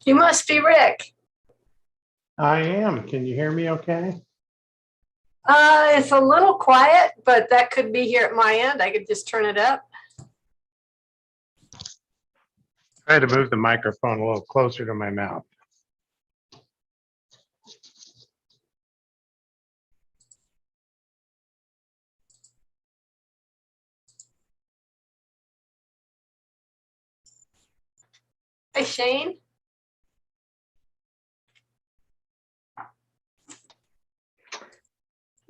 You must be Rick. I am. Can you hear me okay? It's a little quiet, but that could be here at my end. I could just turn it up. Try to move the microphone a little closer to my mouth. Hey, Shane.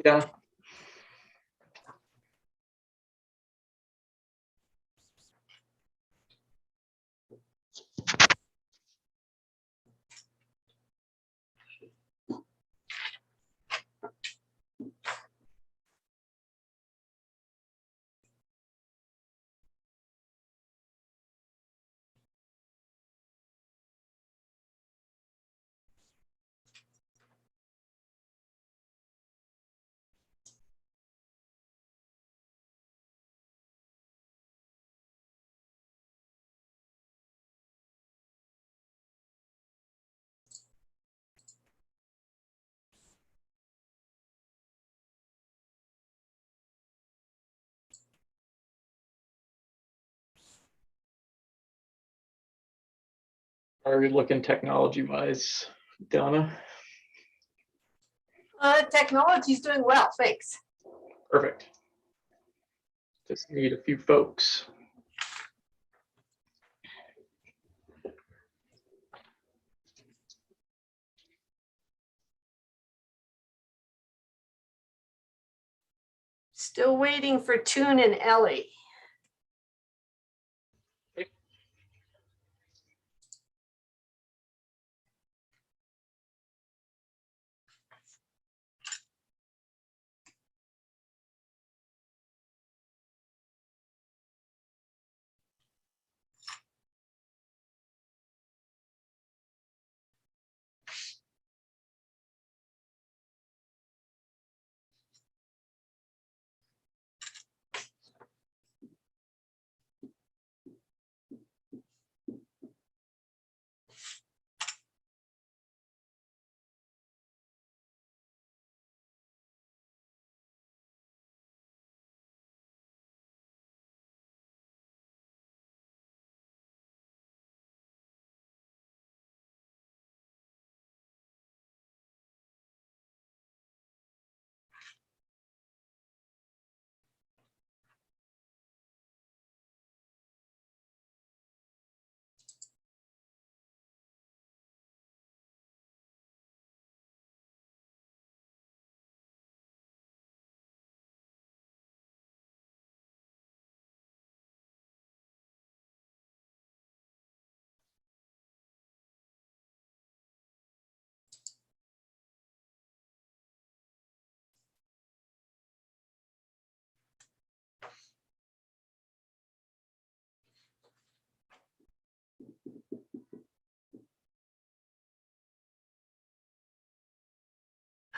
Yeah. How are we looking technology-wise, Donna? Technology's doing well, thanks. Perfect. Just need a few folks. Still waiting for Toon and Ellie.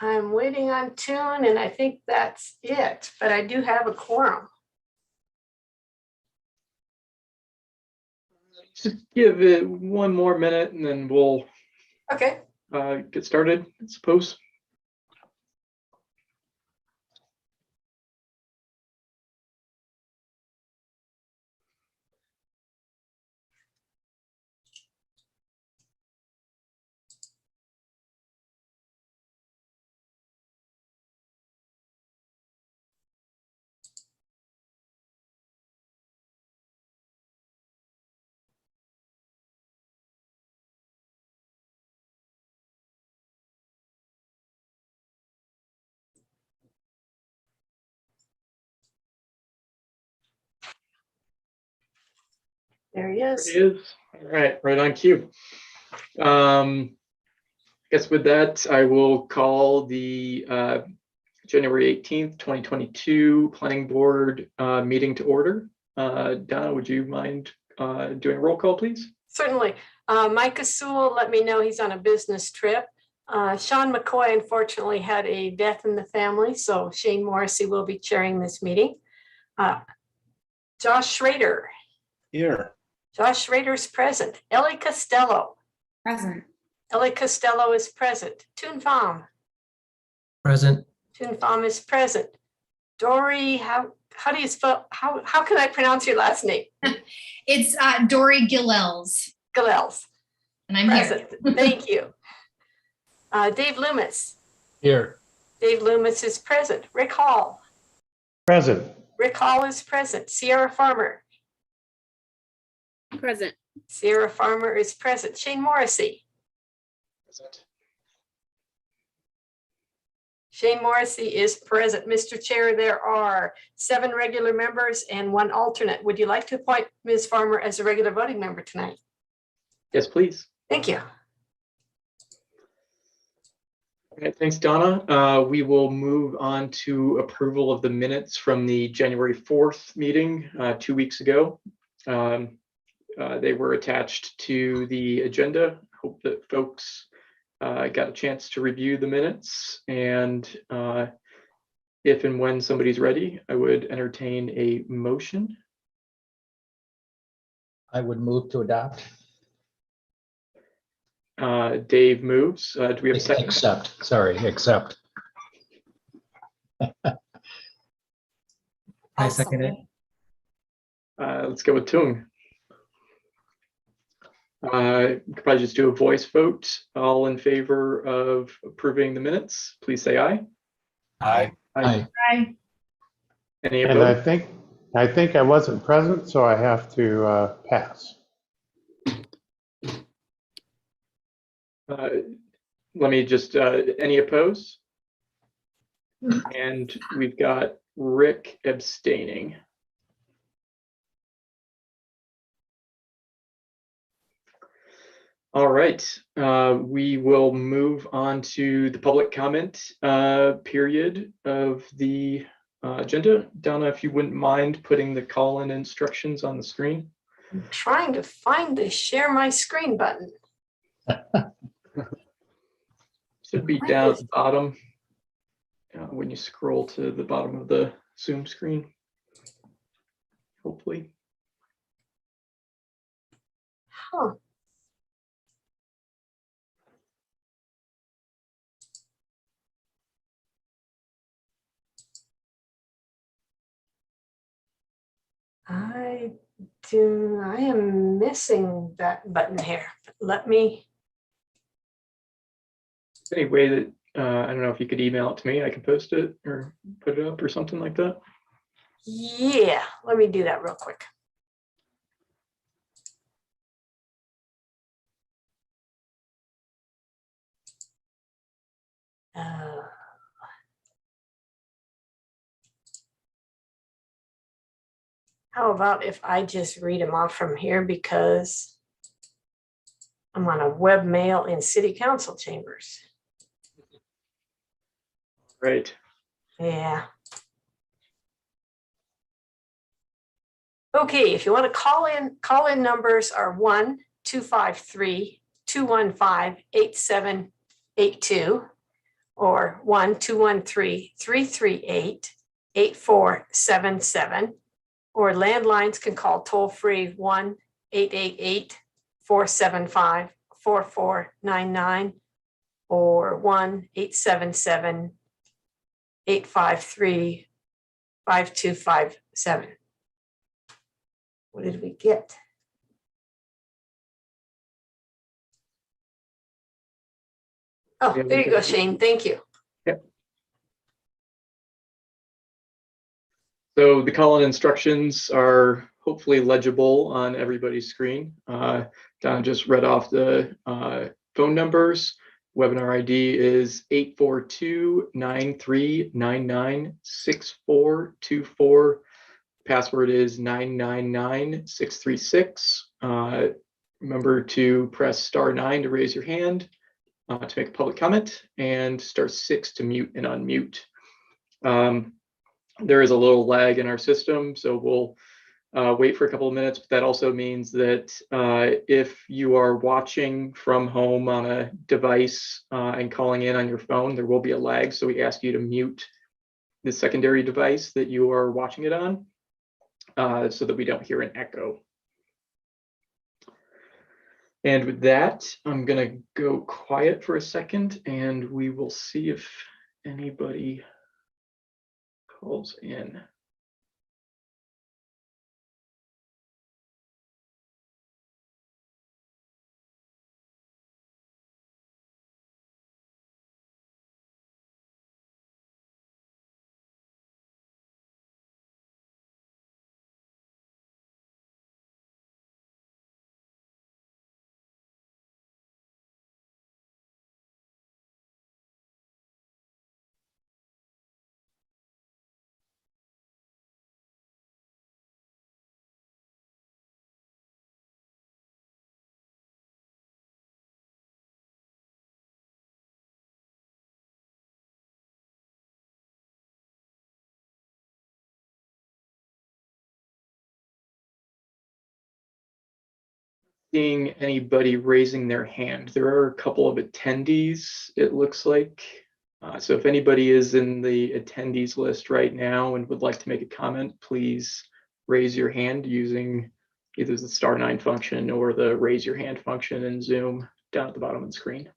I'm waiting on Toon, and I think that's it, but I do have a quorum. Just give it one more minute and then we'll Okay. get started, I suppose. There he is. There he is. All right on cue. I guess with that, I will call the January 18th, 2022 Planning Board meeting to order. Donna, would you mind doing a roll call, please? Certainly. Micah Sewell let me know he's on a business trip. Sean McCoy unfortunately had a death in the family, so Shane Morrissey will be chairing this meeting. Josh Schrader. Here. Josh Schrader's present. Ellie Costello. Present. Ellie Costello is present. Toon Pham. Present. Toon Pham is present. Dory, how do you spell, how can I pronounce your last name? It's Dory Gillels, Galels. and I'm here. Present. Thank you. Dave Loomis. Here. Dave Loomis is present. Rick Hall. Present. Rick Hall is present. Sierra Farmer. Present. Sierra Farmer is present. Shane Morrissey. Present. Shane Morrissey is present. Mr. Chair, there are 7 regular members and 1 alternate. Would you like to appoint Ms. Farmer as a regular voting member tonight? Yes, please. Thank you. Okay, thanks, Donna. We will move on to approval of the minutes from the January 4th meeting 2 weeks ago. They were attached to the agenda. Hope that folks got a chance to review the minutes, and if and when somebody's ready, I would entertain a motion. I would move to adopt. Dave moves. Do we have a second? Accept, sorry, accept. I second it. Let's go with Tung. We could probably just do a voice vote. All in favor of approving the minutes, please say aye. Aye. Aye. Hi. Any And I opposed? think I wasn't present, so I have to pass. Let me just, any opposed? And we've got Rick abstaining. All right, we will move on to the public comment period of the agenda. Donna, if you wouldn't mind putting the call-in instructions on the screen. I'm trying to find the share my screen button. Should be down at the bottom when you scroll to the bottom of the Zoom screen, hopefully. Huh. I am missing that button here. Let me, Any way that, I don't know if you could email it to me, I can post it or put it up or something like that. yeah, let me do that real quick. How about if I just read them off from here, because I'm on a webmail in city council chambers. Right. Yeah. Okay, if you want to call in numbers are 1-253-215-8782 or 1-213-338-8477, or landlines can call toll free 1-888-475-4499 or 1-877-853-5257. What did we get? Oh, there you go, Shane. Thank you. Yep. So the call-in instructions are hopefully legible on everybody's screen. Don just read off the phone numbers. Webinar ID is 842-9399-6424. Password is 999636. Remember to press *9 to raise your hand to make a public comment, and *6 to mute and unmute. There is a little lag in our system, so we'll wait for a couple of minutes, but that also means that if you are watching from home on a device and calling in on your phone, there will be a lag, so we ask you to mute the secondary device that you are watching it on so that we don't hear an echo. And with that, I'm going to go quiet for a second and we will see if anybody calls in. Seeing anybody raising their hand. There are a couple of attendees, it looks like. So if anybody is in the attendees list right now and would like to make a comment, please raise your hand using either the *9 function or the raise your hand function in Zoom down at the bottom of the screen.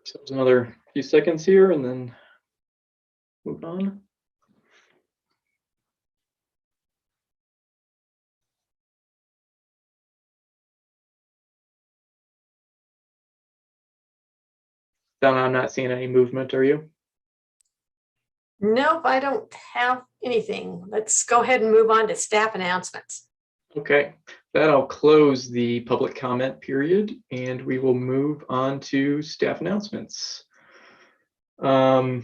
So there's another few seconds here and then move on. Donna, I'm not seeing any movement, are you? Nope, I don't have anything. Let's go ahead and move on to staff announcements. Okay, that'll close the public comment period and we will move on to staff announcements. I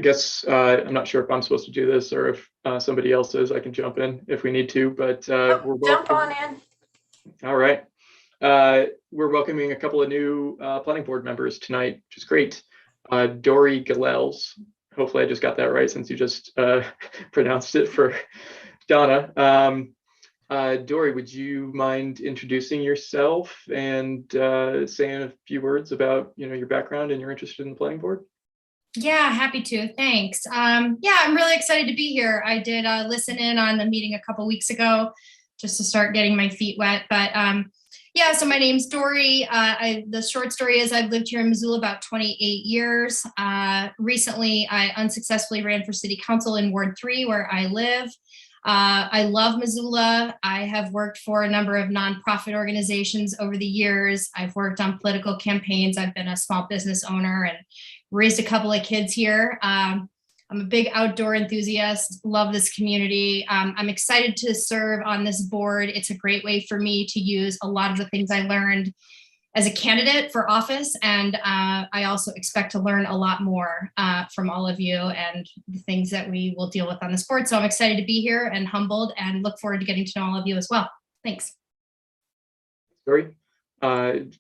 guess I'm not sure if I'm supposed to do this or if somebody else is. I can jump in if we need to, but Jump on in. All right. We're welcoming a couple of new planning board members tonight, which is great. Dory Gilels, hopefully I just got that right since you just pronounced it for Donna. Dory, would you mind introducing yourself and saying a few words about your background and your interest in the planning board? Yeah, happy to. Thanks. Yeah, I'm really excited to be here. I did listen in on the meeting a couple weeks ago just to start getting my feet wet. But yeah, so my name's Dory. The short story is I've lived here in Missoula about 28 years. Recently, I unsuccessfully ran for city council in Ward 3 where I live. I love Missoula. I have worked for a number of nonprofit organizations over the years. I've worked on political campaigns. I've been a small business owner and raised a couple of kids here. I'm a big outdoor enthusiast, love this community. I'm excited to serve on this board. It's a great way for me to use a lot of the things I learned as a candidate for office. And I also expect to learn a lot more from all of you and the things that we will deal with on this board. So I'm excited to be here and humbled and look forward to getting to know all of you as well. Thanks. Dory,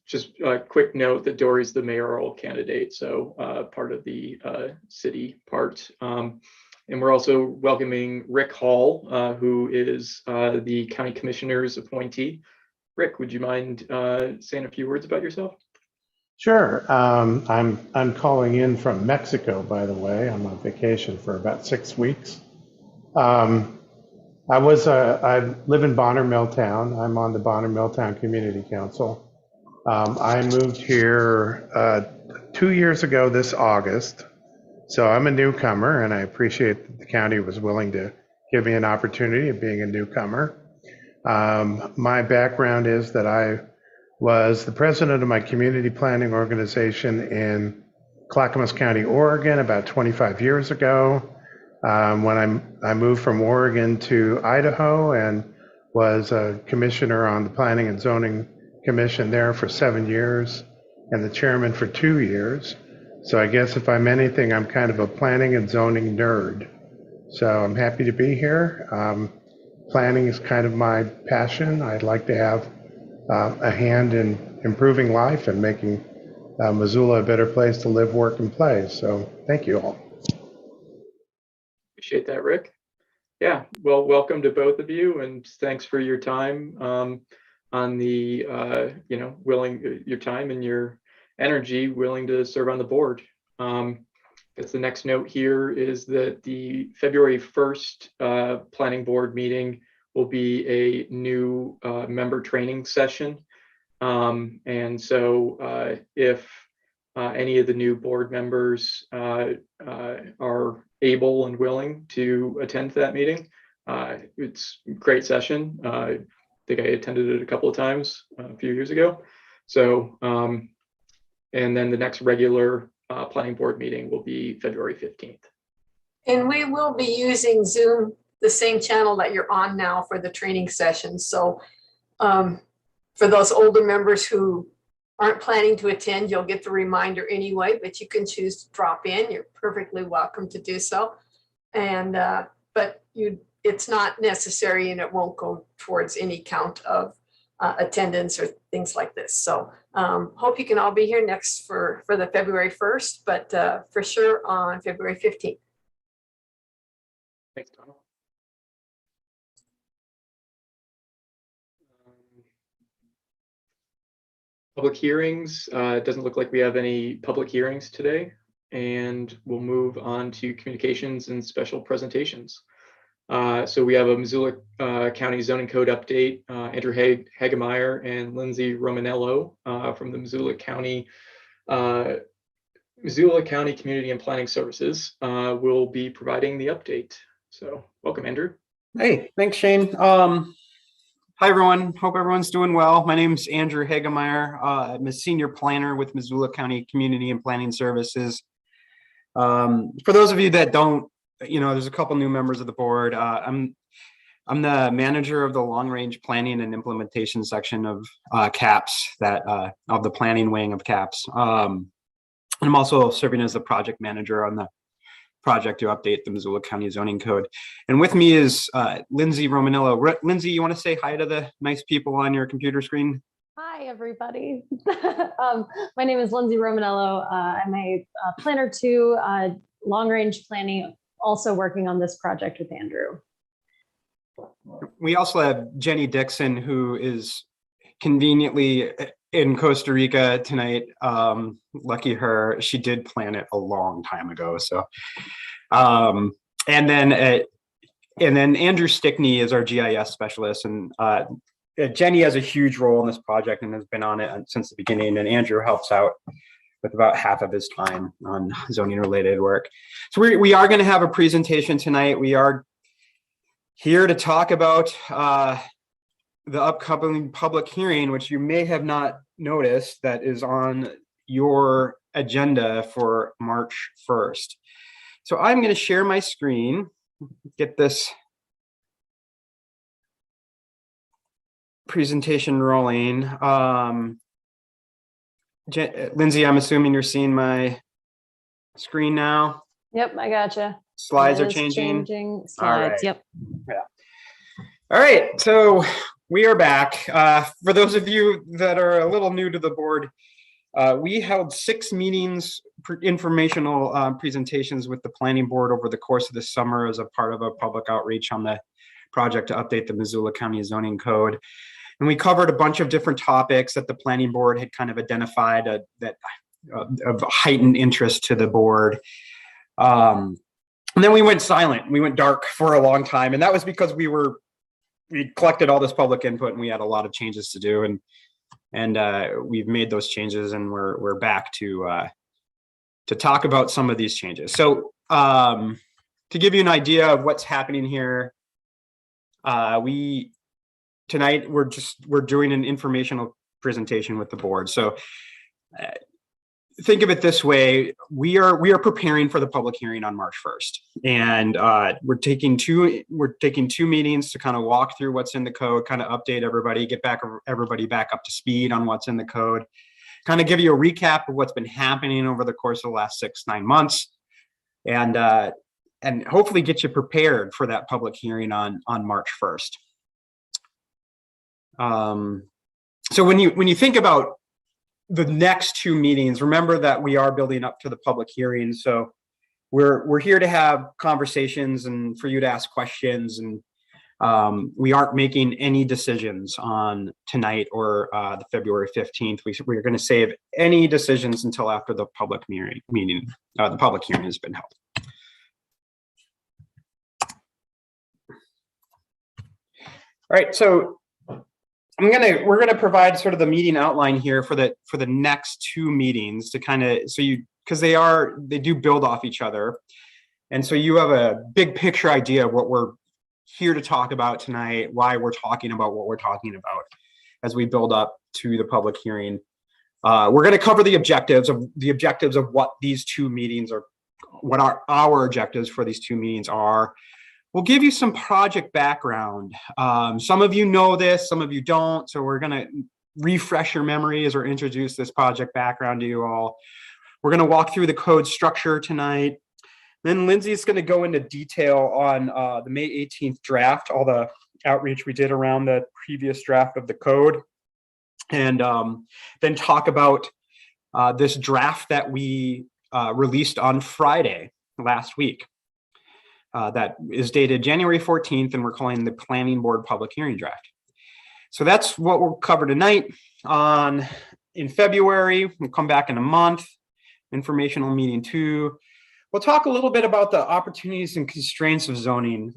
just a quick note that Dory's the mayoral candidate, so part of the city part. And we're also welcoming Rick Hall, who is the county commissioner's appointee. Rick, would you mind saying a few words about yourself? Sure. I'm calling in from Mexico, by the way. I'm on vacation for about 6 weeks. I live in Bonner Milltown. I'm on the Bonner Milltown Community Council. I moved here 2 years ago this August. So I'm a newcomer, and I appreciate that the county was willing to give me an opportunity of being a newcomer. My background is that I was the president of my community planning organization in Clackamas County, Oregon, about 25 years ago. When I moved from Oregon to Idaho and was a commissioner on the Planning and Zoning Commission there for 7 years and the chairman for 2 years. So I guess if I'm anything, I'm kind of a planning and zoning nerd. So I'm happy to be here. Planning is kind of my passion. I'd like to have a hand in improving life and making Missoula a better place to live, work, and play. So thank you all. Appreciate that, Rick. Yeah, well, welcome to both of you, and thanks for your time on the, your time and your energy willing to serve on the board. Guess the next note here is that the February 1st planning board meeting will be a new member training session. And so if any of the new board members are able and willing to attend that meeting, it's a great session. I think I attended it a couple of times a few years ago. So, and then the next regular planning board meeting will be February 15th. And we will be using Zoom, the same channel that you're on now for the training session. So for those older members who aren't planning to attend, you'll get the reminder anyway, but you can choose to drop in. You're perfectly welcome to do so. And but it's not necessary, and it won't go towards any count of attendance or things like this. So hope you can all be here next for the February 1st, but for sure on February 15th. Thanks, Donald. Public hearings, it doesn't look like we have any public hearings today, and we'll move on to communications and special presentations. So we have a Missoula County Zoning Code update. Andrew Hagemeyer and Lindsay Romanello from the Missoula County Community and Planning Services will be providing the update. So welcome, Andrew. Hey, thanks, Shane. Hi, everyone. Hope everyone's doing well. My name's Andrew Hagemeyer. I'm a senior planner with Missoula County Community and Planning Services. For those of you that don't, there's a couple new members of the board. I'm the manager of the long range planning and implementation section of CAPS, of the planning wing of CAPS. And I'm also serving as the project manager on the project to update the Missoula County Zoning Code. And with me is Lindsay Romanello. Lindsay, you want to say hi to the nice people on your computer screen? Hi, everybody. My name is Lindsay Romanello. I'm a planner too, long-range planning, also working on this project with Andrew. We also have Jenny Dixon, who is conveniently in Costa Rica tonight. Lucky her, she did plan it a long time ago. So, and then Andrew Stickney is our GIS specialist, and Jenny has a huge role in this project and has been on it since the beginning. And Andrew helps out with about half of his time on zoning related work. So we are going to have a presentation tonight. We are here to talk about the upcoming public hearing, which you may have not noticed, that is on your agenda for March 1st. So I'm going to share my screen, get this presentation rolling. Lindsay, I'm assuming you're seeing my screen now. Yep, I gotcha. Slides are It is changing. slides. right. Yep. Yeah. All right, so we are back. For those of you that are a little new to the board, we held 6 meetings, informational presentations with the planning board over the course of the summer as a part of a public outreach on the project to update the Missoula County Zoning Code. And we covered a bunch of different topics that the planning board had kind of identified that of heightened interest to the board. And then we went silent. We went dark for a long time. And that was because we collected all this public input and we had a lot of changes to do. And we've made those changes, and we're back to talk about some of these changes. So to give you an idea of what's happening here, tonight we're doing an informational presentation with the board. So think of it this way: we are preparing for the public hearing on March 1st, and we're taking two meetings to kind of walk through what's in the code, kind of update everybody, get everybody back up to speed on what's in the code, kind of give you a recap of what's been happening over the course of the last 6-9 months, and hopefully get you prepared for that public hearing on March 1st. So when you think about the next 2 meetings, remember that we are building up to the public hearing. So we're here to have conversations and for you to ask questions, and we aren't making any decisions on tonight or the February 15th. We're going to save any decisions until after the public meeting. The public hearing has been held. All right, so we're gonna provide sort of the meeting outline here for the next 2 meetings to kind of, so because they do build off each other, and so you have a big picture idea of what we're here to talk about tonight, why we're talking about what we're talking about as we build up to the public hearing. We're going to cover the objectives of what these 2 meetings are, what our objectives for these 2 meetings are. We'll give you some project background. Some of you know this, some of you don't. So we're going to refresh your memories or introduce this project background to you all. We're going to walk through the code structure tonight. Then Lindsay's going to go into detail on the May 18th draft, all the outreach we did around the previous draft of the code. And then talk about this draft that we released on Friday last week. That is dated January 14th, and we're calling the Planning Board Public Hearing Draft. So that's what we'll cover tonight. In February, we'll come back in a month, informational meeting 2. We'll talk a little bit about the opportunities and constraints of zoning.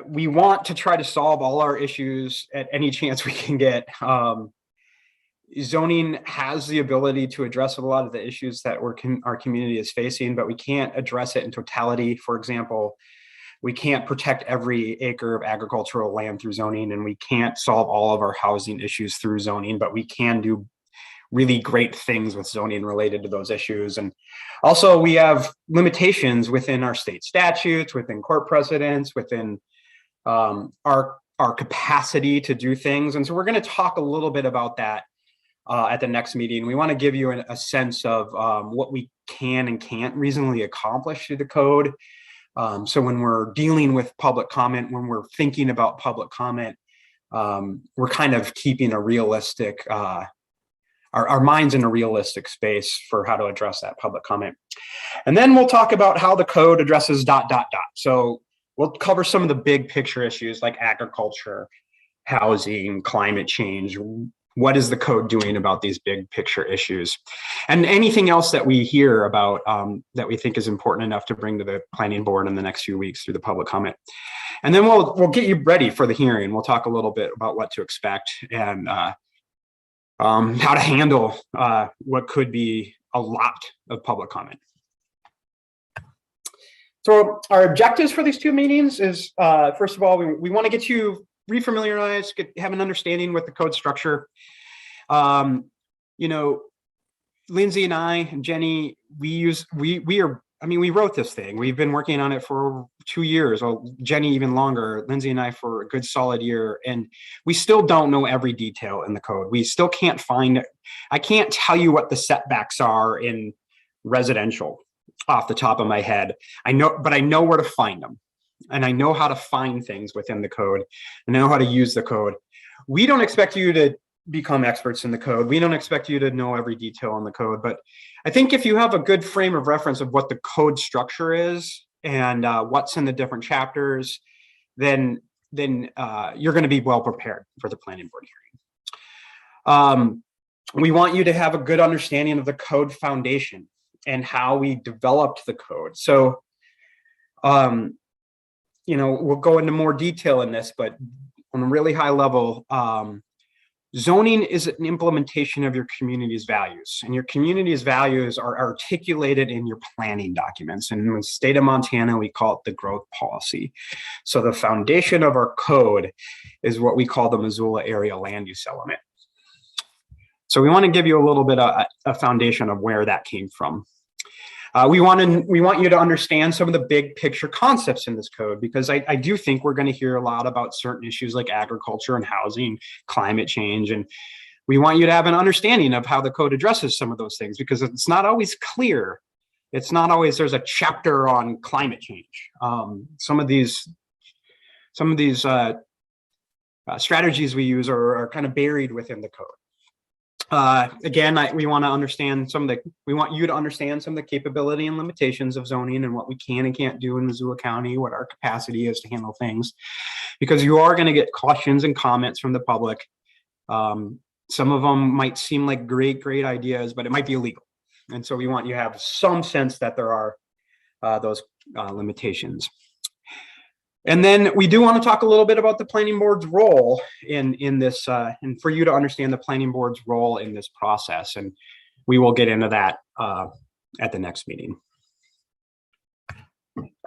We want to try to solve all our issues at any chance we can get. Zoning has the ability to address a lot of the issues that our community is facing, but we can't address it in totality. For example, we can't protect every acre of agricultural land through zoning, and we can't solve all of our housing issues through zoning, but we can do really great things with zoning related to those issues. And also we have limitations within our state statutes, within court precedents, within our capacity to do things. And so we're going to talk a little bit about that at the next meeting. We want to give you a sense of what we can and can't reasonably accomplish through the code. So when we're dealing with public comment, when we're thinking about public comment, we're kind of keeping a realistic, our minds in a realistic space for how to address that public comment. And then we'll talk about how the code addresses ... So we'll cover some of the big picture issues like agriculture, housing, climate change. What is the code doing about these big picture issues? And anything else that we hear about that we think is important enough to bring to the planning board in the next few weeks through the public comment. And then we'll get you ready for the hearing. We'll talk a little bit about what to expect and how to handle what could be a lot of public comment. So our objectives for these 2 meetings is, first of all, we want to get you refamiliarized, have an understanding with the code structure. Lindsay and I and Jenny, we wrote this thing. We've been working on it for 2 years. Well, Jenny even longer, Lindsay and I for a good solid year. And we still don't know every detail in the code. We still can't find, I can't tell you what the setbacks are in residential off the top of my head. But I know where to find them. And I know how to find things within the code. I know how to use the code. We don't expect you to become experts in the code. We don't expect you to know every detail in the code. But I think if you have a good frame of reference of what the code structure is and what's in the different chapters, then you're going to be well prepared for the planning board hearing. We want you to have a good understanding of the code foundation and how we developed the code. So, we'll go into more detail in this, but on a really high level, zoning is an implementation of your community's values, and your community's values are articulated in your planning documents. And in the state of Montana, we call it the growth policy. So the foundation of our code is what we call the Missoula area land use element. So we want to give you a little bit of a foundation of where that came from. We want you to understand some of the big picture concepts in this code, because I do think we're going to hear a lot about certain issues like agriculture and housing, climate change. And we want you to have an understanding of how the code addresses some of those things, because it's not always clear. It's not always there's a chapter on climate change. Some of these strategies we use are kind of buried within the code. Again, we want to understand we want you to understand some of the capability and limitations of zoning and what we can and can't do in Missoula County, what our capacity is to handle things, because you are going to get questions and comments from the public. Some of them might seem like great ideas, but it might be illegal. And so we want you to have some sense that there are those limitations. And then we do want to talk a little bit about the planning board's role in this, and for you to understand the planning board's role in this process. And we will get into that at the next meeting.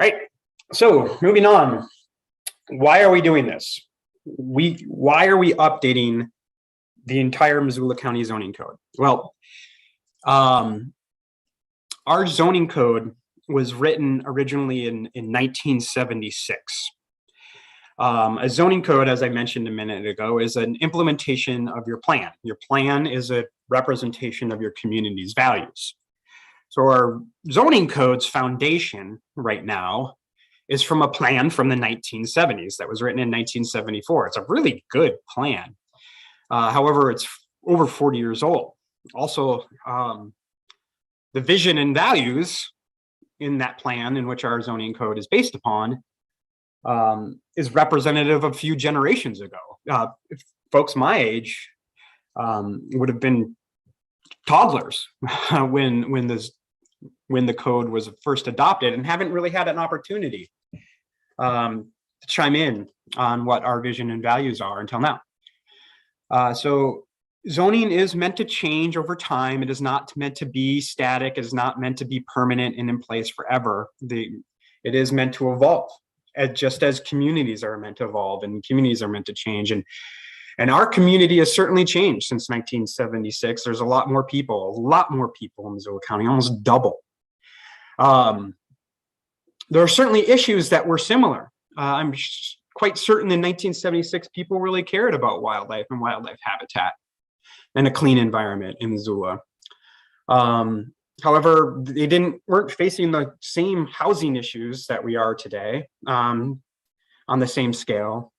Right. So moving on, why are we doing this? Why are we updating the entire Missoula County zoning code? Well, our zoning code was written originally in 1976. A zoning code, as I mentioned a minute ago, is an implementation of your plan. Your plan is a representation of your community's values. So our zoning code's foundation right now is from a plan from the 1970s that was written in 1974. It's a really good plan. However, it's over 40 years old. Also, the vision and values in that plan, in which our zoning code is based upon, is representative of a few generations ago. Folks my age would have been toddlers when the code was first adopted, and haven't really had an opportunity to chime in on what our vision and values are until now. So zoning is meant to change over time. It is not meant to be static. It is not meant to be permanent and in place forever. It is meant to evolve, just as communities are meant to evolve and communities are meant to change. And our community has certainly changed since 1976. There's a lot more people in Missoula County, almost double. There are certainly issues that were similar. I'm quite certain in 1976, people really cared about wildlife and wildlife habitat and a clean environment in Missoula. However, they weren't facing the same housing issues that we are today on the same scale.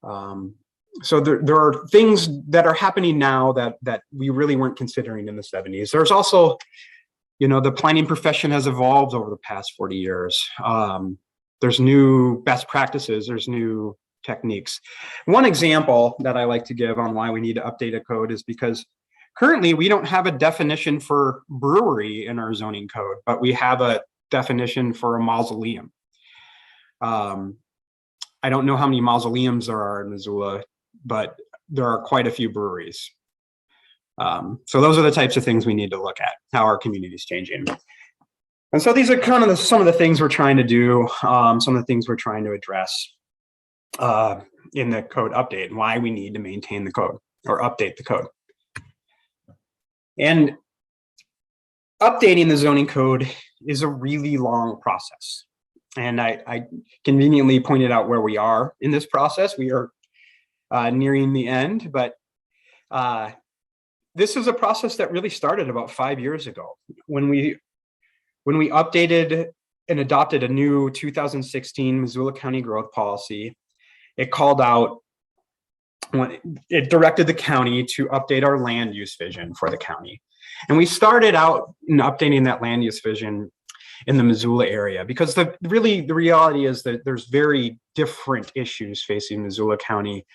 So there are things that are happening now that we really weren't considering in the 70s. There's also, the planning profession has evolved over the past 40 years. There's new best practices, there's new techniques. One example that I like to give on why we need to update a code is because currently we don't have a definition for brewery in our zoning code, but we have a definition for a mausoleum. I don't know how many mausoleums there are in Missoula, but there are quite a few breweries. So those are the types of things we need to look at, how our community is changing. And so these are kind of some of the things we're trying to do, some of the things we're trying to address in the code update, and why we need to maintain the code or update the code. And updating the zoning code is a really long process. And I conveniently pointed out where we are in this process. We are nearing the end, but this is a process that really started about 5 years ago when we updated and adopted a new 2016 Missoula County growth policy. It directed the county to update our land use vision for the county. And we started out in updating that land use vision in the Missoula area, because the reality is that there's very different issues facing Missoula County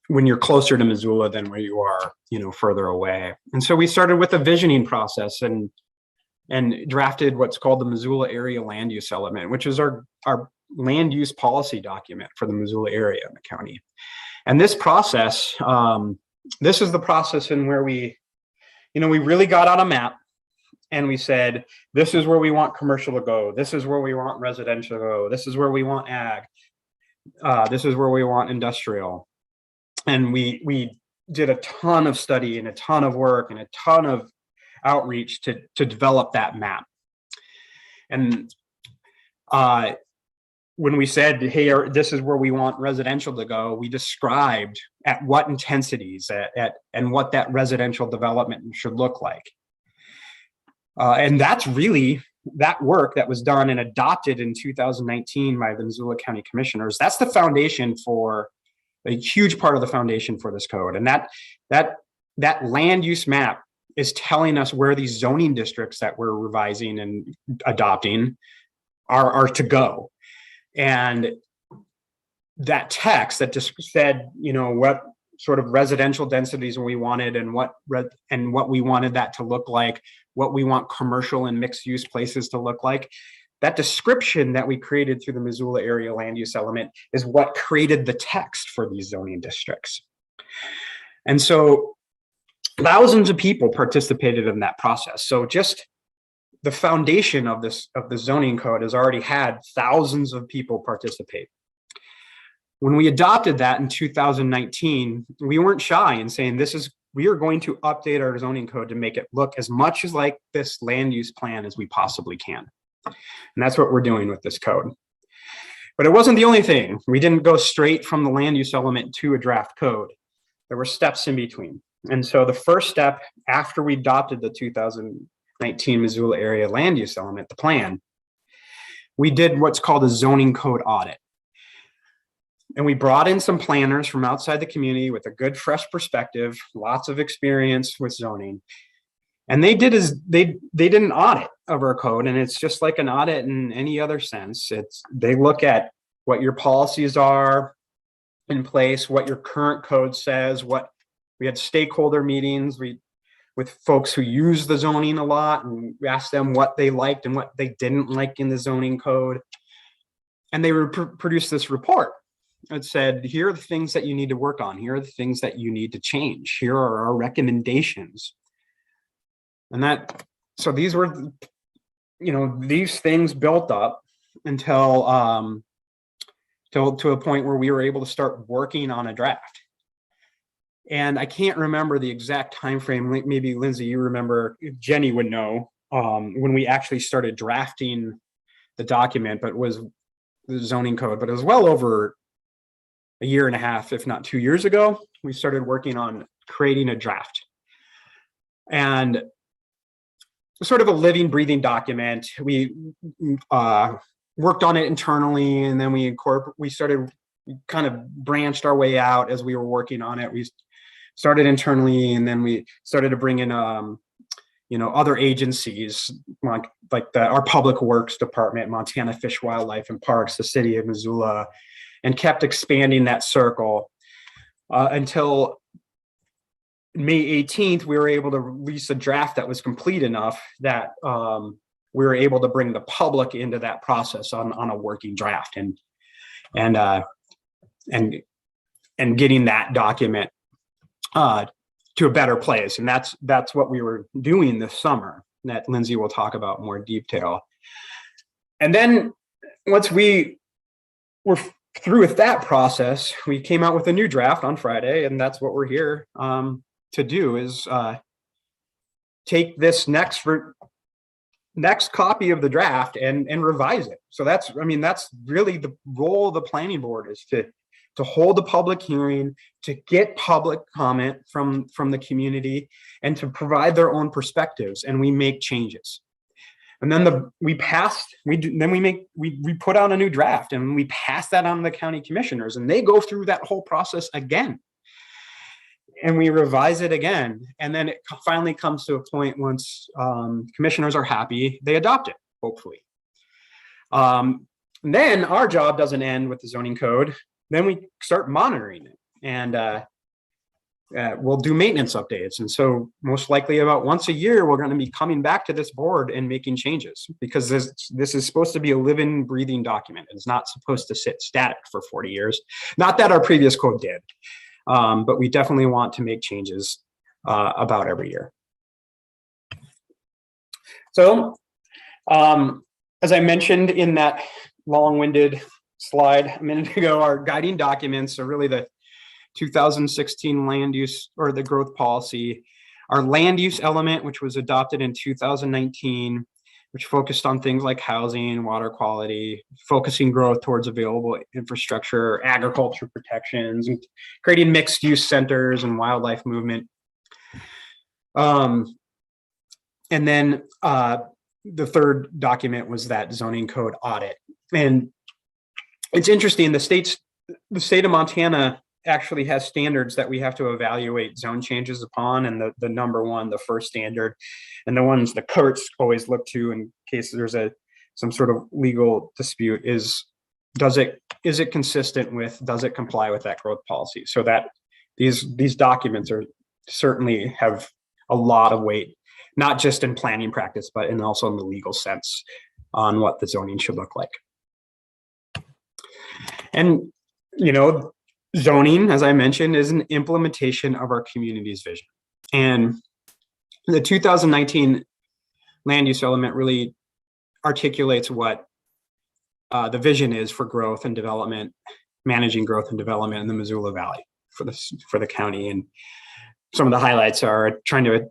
when you're closer to Missoula than where you are, further away. And so we started with a visioning process and drafted what's called the Missoula area land use element, which is our land use policy document for the Missoula area in the county. And this process, this is the process in where we really got out a map and we said, this is where we want commercial to go. This is where we want residential to go. This is where we want ag. This is where we want industrial. And we did a ton of study and a ton of work and a ton of outreach to develop that map. And when we said, hey, this is where we want residential to go, we described at what intensities and what that residential development should look like. And that's really that work that was done and adopted in 2019 by the Missoula County Commissioners. That's the foundation for a huge part of the foundation for this code. And that land use map is telling us where these zoning districts that we're revising and adopting are to go. And that text that just said, you know, what sort of residential densities we wanted and what we wanted that to look like, what we want commercial and mixed use places to look like. That description that we created through the Missoula area land use element is what created the text for these zoning districts. And so thousands of people participated in that process. So just the foundation of the zoning code has already had thousands of people participate. When we adopted that in 2019, we weren't shy in saying we are going to update our zoning code to make it look as much as like this land use plan as we possibly can. And that's what we're doing with this code. But it wasn't the only thing. We didn't go straight from the land use element to a draft code. There were steps in between. And so the first step after we adopted the 2019 Missoula area land use element, the plan, we did what's called a zoning code audit. And we brought in some planners from outside the community with a good, fresh perspective, lots of experience with zoning. And they did an audit of our code, and it's just like an audit in any other sense. They look at what your policies are in place, what your current code says, we had stakeholder meetings with folks who use the zoning a lot, and we asked them what they liked and what they didn't like in the zoning code. And they produced this report. It said, here are the things that you need to work on. Here are the things that you need to change. Here are our recommendations. And so these were, these things built up until to a point where we were able to start working on a draft. And I can't remember the exact time frame. Maybe Lindsay, you remember, Jenny would know when we actually started drafting the document, but it was the zoning code, but it was well over a year and a half, if not 2 years ago, we started working on creating a draft. And sort of a living, breathing document. We worked on it internally, and then we kind of branched our way out as we were working on it. We started internally, and then we started to bring in other agencies like our public works department, Montana Fish, Wildlife and Parks, the city of Missoula, and kept expanding that circle until May 18th, we were able to release a draft that was complete enough that we were able to bring the public into that process on a working draft and getting that document to a better place. And that's what we were doing this summer, that Lindsay will talk about in more detail. And then once we were through with that process, we came out with a new draft on Friday, and that's what we're here to do, is take this next copy of the draft and revise it. So that's really the role of the planning board, is to hold a public hearing, to get public comment from the community, and to provide their own perspectives, and we make changes. And then we put out a new draft, and we pass that on to the county commissioners, and they go through that whole process again. And we revise it again. And then it finally comes to a point, once commissioners are happy, they adopt it, hopefully. Then our job doesn't end with the zoning code. Then we start monitoring it, and we'll do maintenance updates. And so most likely about once a year, we're going to be coming back to this board and making changes, because this is supposed to be a living, breathing document. It's not supposed to sit static for 40 years. Not that our previous code did. But we definitely want to make changes about every year. So, as I mentioned in that long-winded slide a minute ago, our guiding documents are really the 2016 land use, or the growth policy, our land use element, which was adopted in 2019, which focused on things like housing, water quality, focusing growth towards available infrastructure, agriculture protections, and creating mixed use centers and wildlife movement. And then the third document was that zoning code audit. And it's interesting, the state of Montana actually has standards that we have to evaluate zone changes upon, and the number one, the first standard, and the ones the courts always look to in case there's some sort of legal dispute is it consistent with, does it comply with that growth policy? So that these documents are certainly have a lot of weight, not just in planning practice, but also in the legal sense on what the zoning should look like. And, zoning, as I mentioned, is an implementation of our community's vision. And the 2019 land use element really articulates what the vision is for growth and development, managing growth and development in the Missoula Valley for the county. And some of the highlights are trying to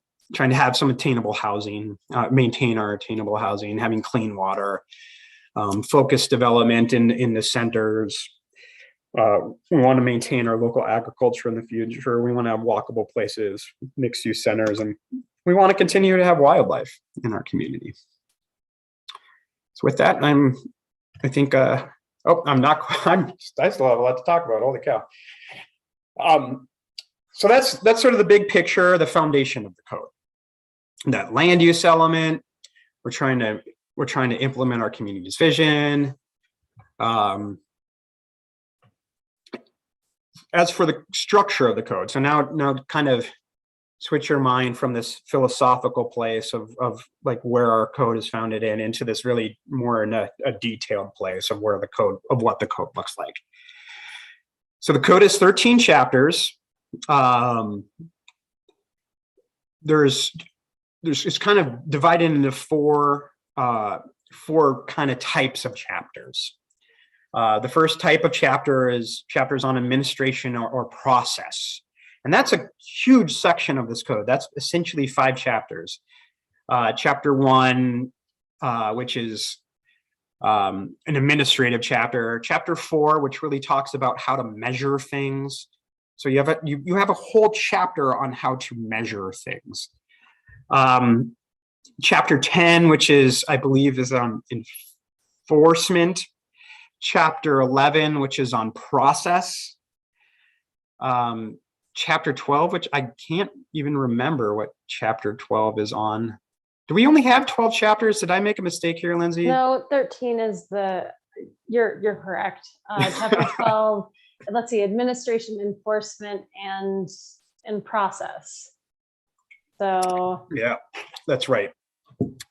have some attainable housing, maintain our attainable housing, having clean water, focused development in the centers. We want to maintain our local agriculture in the future. We want to have walkable places, mixed use centers, and we want to continue to have wildlife in our community. So with that, I still have a lot to talk about. Holy cow. So that's sort of the big picture, the foundation of the code. That land use element, we're trying to implement our community's vision. As for the structure of the code, so now kind of switch your mind from this philosophical place of like where our code is founded into this really more in a detailed place of what the code looks like. So the code is 13 chapters. It's kind of divided into four kind of types of chapters. The first type of chapter is chapters on administration or process. And that's a huge section of this code. That's essentially 5 chapters. Chapter 1, which is an administrative chapter. Chapter 4, which really talks about how to measure things. So you have a whole chapter on how to measure things. Chapter 10, which is, I believe, is on enforcement. Chapter 11, which is on process. Chapter 12, which I can't even remember what chapter 12 is on. Do we only have 12 chapters? Did I make a mistake here, Lindsay? No, 13 is you're correct. Chapter 12, let's see, administration, enforcement, and process. So yeah, that's right.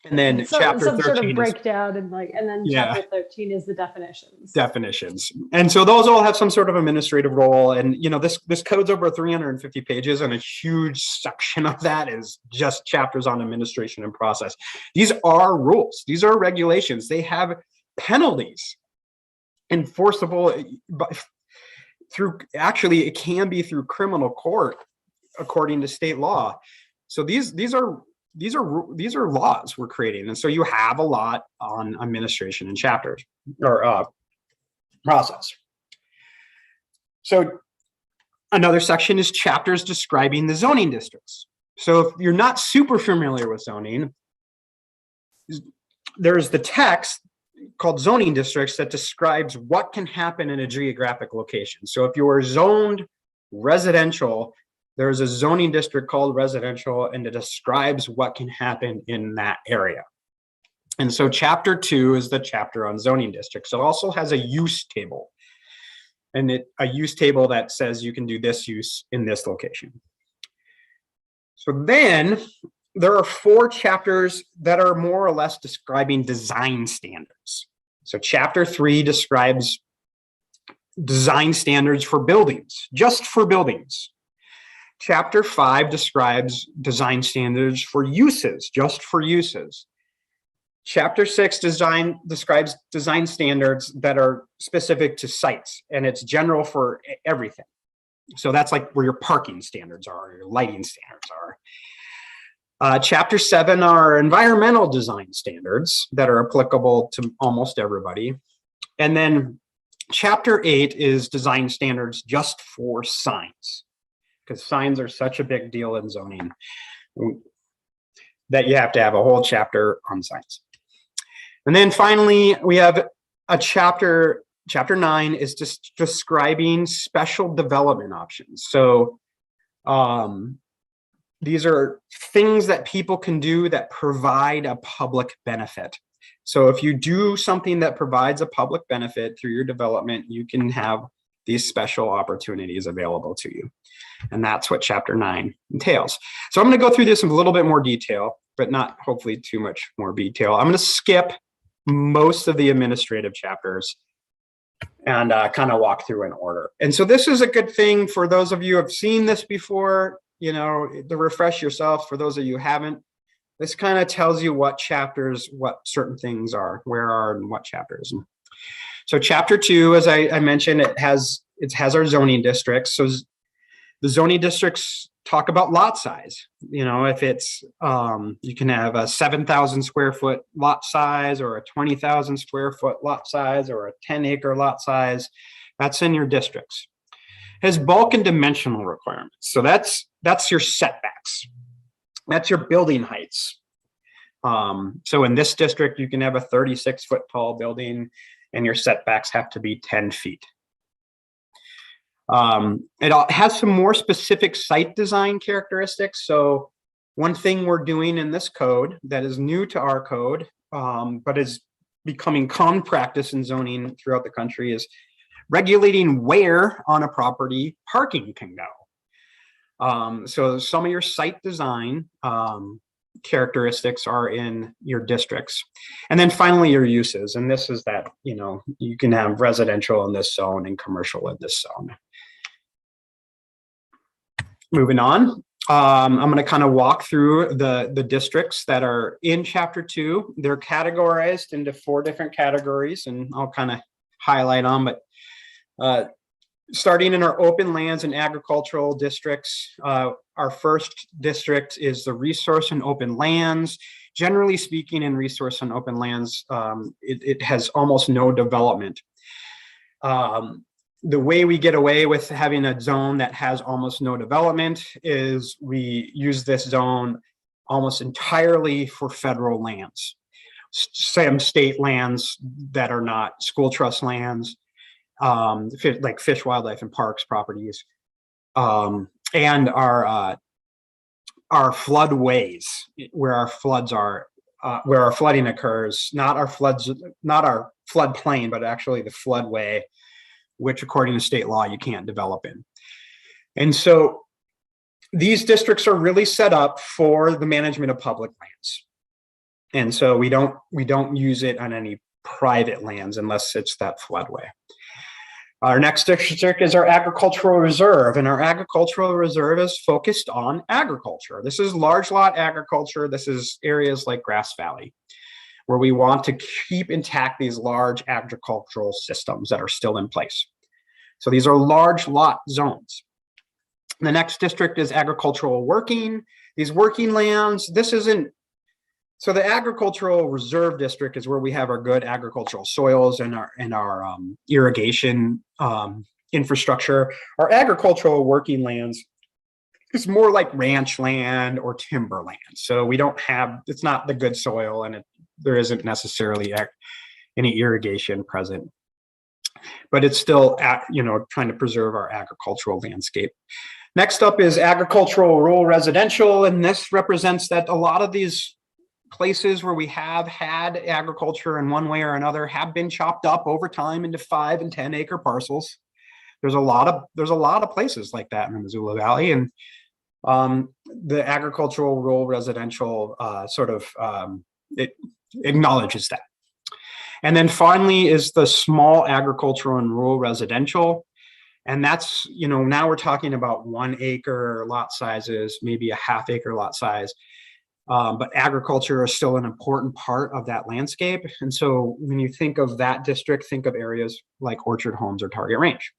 And then some chapter 13 sort of breakdown and then chapter 13 is the definitions. And so those all have some sort of administrative role. And this code's over 350 pages, and a huge section of that is just chapters on administration and process. These are rules. These are regulations. They have penalties enforceable it can be through criminal court according to state law. So these are laws we're creating. And so you have a lot on administration and chapters or process. So another section is chapters describing the zoning districts. So if you're not super familiar with zoning, there's the text called zoning districts that describes what can happen in a geographic location. So if you are zoned residential, there's a zoning district called residential, and it describes what can happen in that area. And so chapter 2 is the chapter on zoning districts. It also has a use table, and a use table that says you can do this use in this location. So then there are 4 chapters that are more or less describing design standards. So chapter 3 describes design standards for buildings, just for buildings. Chapter 5 describes design standards for uses, just for uses. Chapter 6 describes design standards that are specific to sites, and it's general for everything. So that's like where your parking standards are, your lighting standards are. Chapter 7 are environmental design standards that are applicable to almost everybody. And then Chapter 8 is design standards just for signs, because signs are such a big deal in zoning that you have to have a whole chapter on signs. And then finally, we have a chapter 9 is just describing special development options. So these are things that people can do that provide a public benefit. So if you do something that provides a public benefit through your development, you can have these special opportunities available to you. And that's what Chapter 9 entails. So I'm going to go through this in a little bit more detail, but not hopefully too much more detail. I'm going to skip most of the administrative chapters and kind of walk through in order. And so this is a good thing for those of you who have seen this before, you know, to refresh yourself. For those of you who haven't, this kind of tells you what chapters, what certain things are, where are and what chapters. So Chapter 2, as I mentioned, it has our zoning districts. So the zoning districts talk about lot size. You know, if it's you can have a 7,000 square foot lot size, or a 20,000 square foot lot size, or a 10-acre lot size. That's in your districts. It has bulk and dimensional requirements. So that's your setbacks. That's your building heights. So in this district, you can have a 36-foot tall building, and your setbacks have to be 10 feet. It has some more specific site design characteristics. So one thing we're doing in this code that is new to our code, but is becoming common practice in zoning throughout the country, is regulating where on a property parking can go. So some of your site design characteristics are in your districts. And then finally, your uses. And this is that, you know, you can have residential in this zone and commercial in this zone. Moving on, I'm going to kind of walk through the districts that are in Chapter 2. They're categorized into 4 different categories, and I'll kind of highlight them. But starting in our open lands and agricultural districts, our first district is the resource and open lands. Generally speaking, in resource and open lands, it has almost no development. The way we get away with having a zone that has almost no development is we use this zone almost entirely for federal lands, some state lands that are not school trust lands, like fish, wildlife, and parks properties, and our floodways, where our floods are, where our flooding occurs, not our floodplain, but actually the floodway, which according to state law you can't develop in. And so these districts are really set up for the management of public lands. And so we don't use it on any private lands unless it's that floodway. Our next district is our agricultural reserve, and our agricultural reserve is focused on agriculture. This is large lot agriculture. This is areas like Grass Valley, where we want to keep intact these large agricultural systems that are still in place. So these are large lot zones. The next district is agricultural working. These working lands, so the agricultural reserve district is where we have our good agricultural soils and our irrigation infrastructure. Our agricultural working lands is more like ranch land or timberland. So we don't have, it's not the good soil, and there isn't necessarily any irrigation present, but it's still trying to preserve our agricultural landscape. Next up is agricultural rural residential, and this represents that a lot of these places where we have had agriculture in one way or another have been chopped up over time into 5 and 10 acre parcels. There's a lot of places like that in the Missoula Valley, and the agricultural rural residential it acknowledges that. And then finally is the small agricultural and rural residential. And that's, now we're talking about 1 acre lot sizes, maybe a ½ acre lot size. But agriculture is still an important part of that landscape. And so when you think of that district, think of areas like Orchard Homes or Target Range.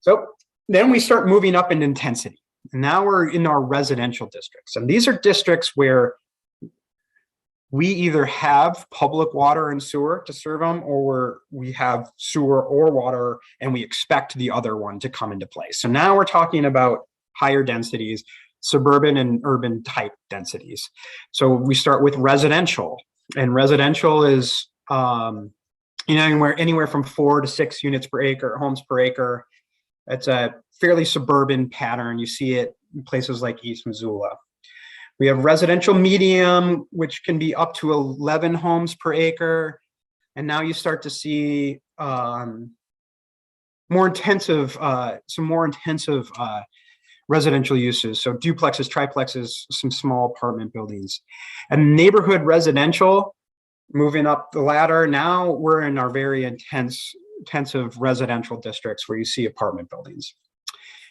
So then we start moving up in intensity. now we're in our residential districts. And these are districts where we either have public water and sewer to serve them, or we have sewer or water and we expect the other one to come into place. So now we're talking about higher densities, suburban and urban type densities. So we start with residential, and residential is anywhere from 4 to 6 units per acre, homes per acre. It's a fairly suburban pattern. You see it in places like East Missoula. We have residential medium, which can be up to 11 homes per acre. And now you start to see some more intensive residential uses. So duplexes, triplexes, some small apartment buildings. And neighborhood residential, moving up the ladder, now we're in our very intensive residential districts where you see apartment buildings.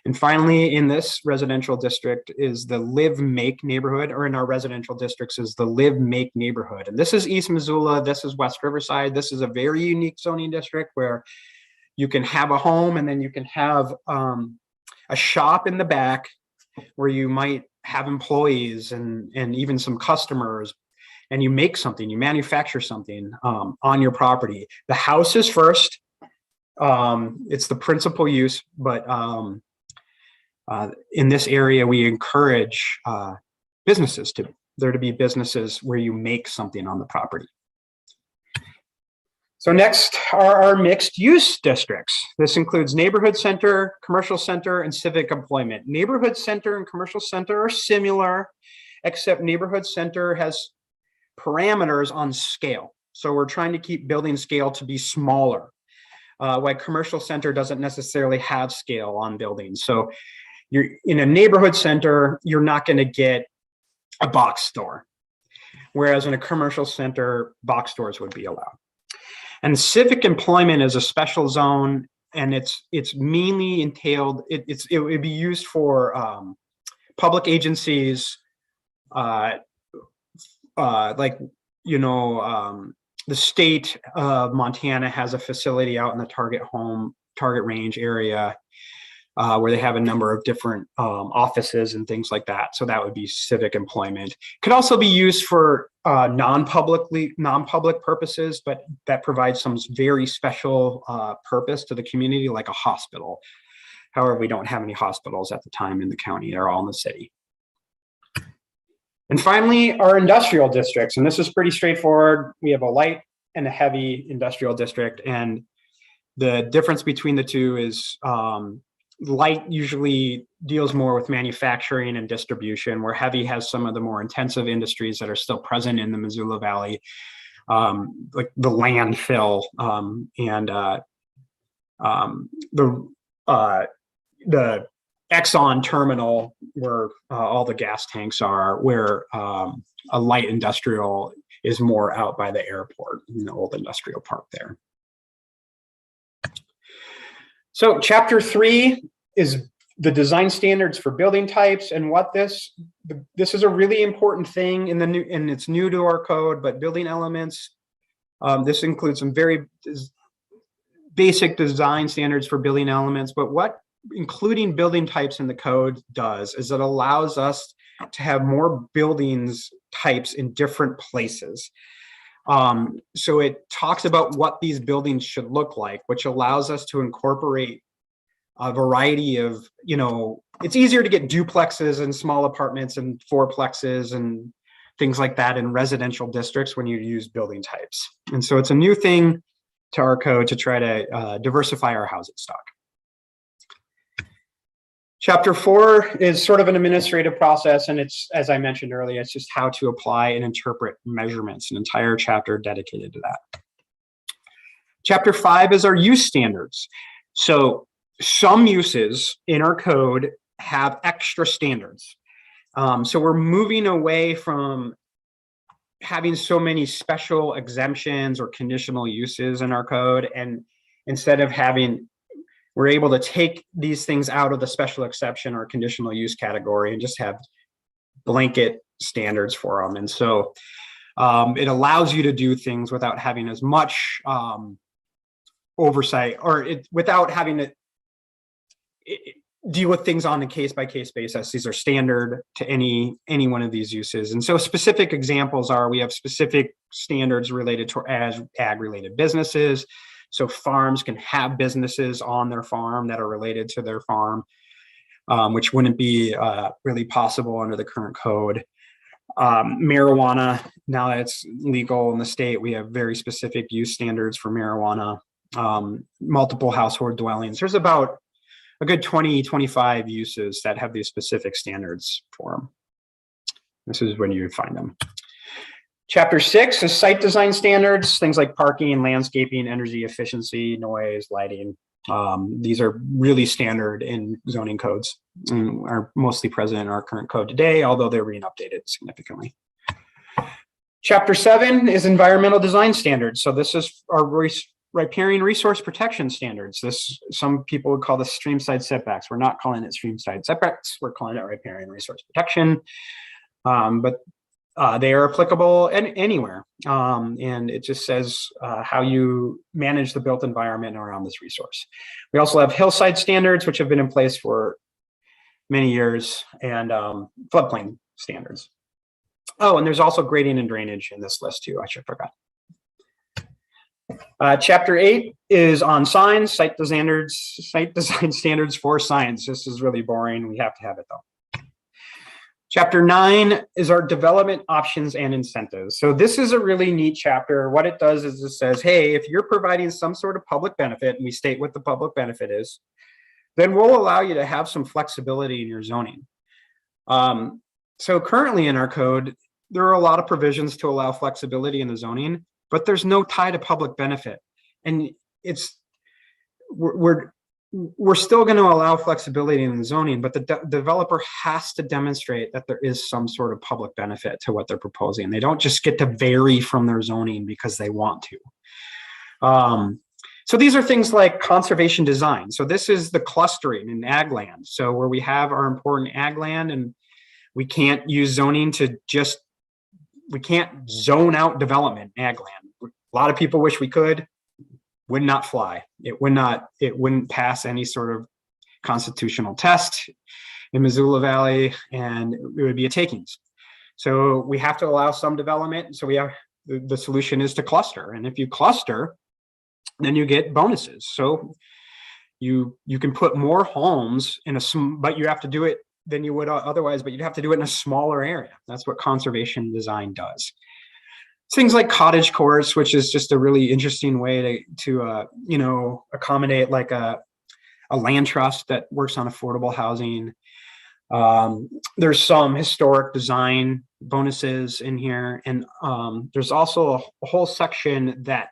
And finally, in this residential district is the live-make neighborhood, or in our residential districts is the live-make neighborhood. And this is East Missoula, this is West Riverside. This is a very unique zoning district where you can have a home and then you can have a shop in the back where you might have employees and even some customers, and you make something, you manufacture something on your property. The house is first. It's the principal use, but in this area, we encourage businesses to be businesses where you make something on the property. So next are our mixed use districts. This includes neighborhood center, commercial center, and civic employment. Neighborhood center and commercial center are similar, except neighborhood center has parameters on scale. So we're trying to keep building scale to be smaller, while commercial center doesn't necessarily have scale on buildings. So you're in a neighborhood center, you're not going to get a box store, whereas in a commercial center, box stores would be allowed. And civic employment is a special zone, and it's mainly entailed. It would be used for public agencies, like the state of Montana has a facility out in the target range area where they have a number of different offices and things like that. So that would be civic employment. Could also be used for non-public purposes, but that provides some very special purpose to the community, like a hospital. However, we don't have any hospitals at the time in the county. They're all in the city. And finally, our industrial districts. And this is pretty straightforward. We have a light and a heavy industrial district. And the difference between the two is light usually deals more with manufacturing and distribution, where heavy has some of the more intensive industries that are still present in the Missoula Valley, like the landfill and the Exxon terminal, where all the gas tanks are, where a light industrial is more out by the airport in the old industrial park there. So chapter 3 is the design standards for building types, and what this is a really important thing in the new, and it's new to our code, but building elements. This includes some very basic design standards for building elements, but what including building types in the code does is it allows us to have more buildings types in different places. So it talks about what these buildings should look like, which allows us to incorporate a variety of, it's easier to get duplexes and small apartments and fourplexes and things like that in residential districts when you use building types. And so it's a new thing to our code to try to diversify our housing stock. Chapter 4 is sort of an administrative process, and it's, as I mentioned earlier, it's just how to apply and interpret measurements, an entire chapter dedicated to that. Chapter 5 is our use standards. So some uses in our code have extra standards. So we're moving away from having so many special exemptions or conditional uses in our code, and instead of having, we're able to take these things out of the special exception or conditional use category and just have blanket standards for them. And so it allows you to do things without having as much oversight, or without having to, deal with things on a case-by-case basis. These are standard to any one of these uses. And so specific examples are, we have specific standards related to ag-related businesses. So farms can have businesses on their farm that are related to their farm, which wouldn't be really possible under the current code. Marijuana, now that it's legal in the state, we have very specific use standards for marijuana. Multiple household dwellings. There's about a good 20, 25 uses that have these specific standards for them. This is when you would find them. Chapter 6 is site design standards, things like parking, landscaping, energy efficiency, noise, lighting. These are really standard in zoning codes and are mostly present in our current code today, although they're being updated significantly. Chapter 7 is environmental design standards. So this is our riparian resource protection standards. This, some people would call this streamside setbacks. We're not calling it streamside setbacks. We're calling it riparian resource protection. But they are applicable anywhere. And it just says how you manage the built environment around this resource. We also have hillside standards, which have been in place for many years, and floodplain standards. Oh, and there's also grading and drainage in this list too. I should have forgot. Chapter 8 is on signs, site design standards for signs. This is really boring. We have to have it though. Chapter 9 is our development options and incentives. So this is a really neat chapter. What it does is it says, hey, if you're providing some sort of public benefit, and we state what the public benefit is, then we'll allow you to have some flexibility in your zoning. So currently in our code, there are a lot of provisions to allow flexibility in the zoning, but there's no tie to public benefit. And we're still going to allow flexibility in the zoning, but the developer has to demonstrate that there is some sort of public benefit to what they're proposing. They don't just get to vary from their zoning because they want to. So these are things like conservation design. So this is the clustering in ag land. So where we have our important ag land, and we can't use zoning to just, we can't zone out development in ag land. A lot of people wish we could. Would not fly. It wouldn't pass any sort of constitutional test in Missoula Valley, and it would be a takings. So we have to allow some development. So we have, the solution is to cluster. And if you cluster, then you get bonuses. So you can put more homes in but you have to do it than you would otherwise, but you'd have to do it in a smaller area. That's what conservation design does. Things like cottage courts, which is just a really interesting way to accommodate like a land trust that works on affordable housing. There's some historic design bonuses in here, and there's also a whole section that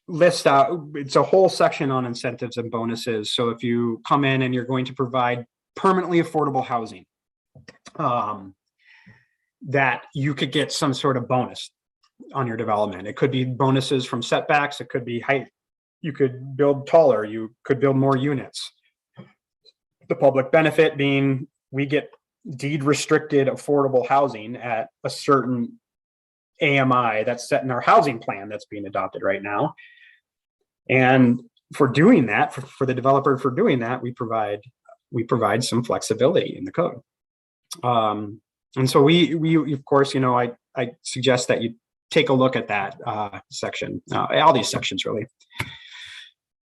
lists out, it's a whole section on incentives and bonuses. So if you come in and you're going to provide permanently affordable housing, that you could get some sort of bonus on your development. It could be bonuses from setbacks. It could be height. You could build taller. You could build more units. The public benefit being we get deed restricted affordable housing at a certain AMI that's set in our housing plan that's being adopted right now. And for doing that, for the developer for doing that, we provide some flexibility in the code. And so we of course, I suggest that you take a look at that section, all these sections really.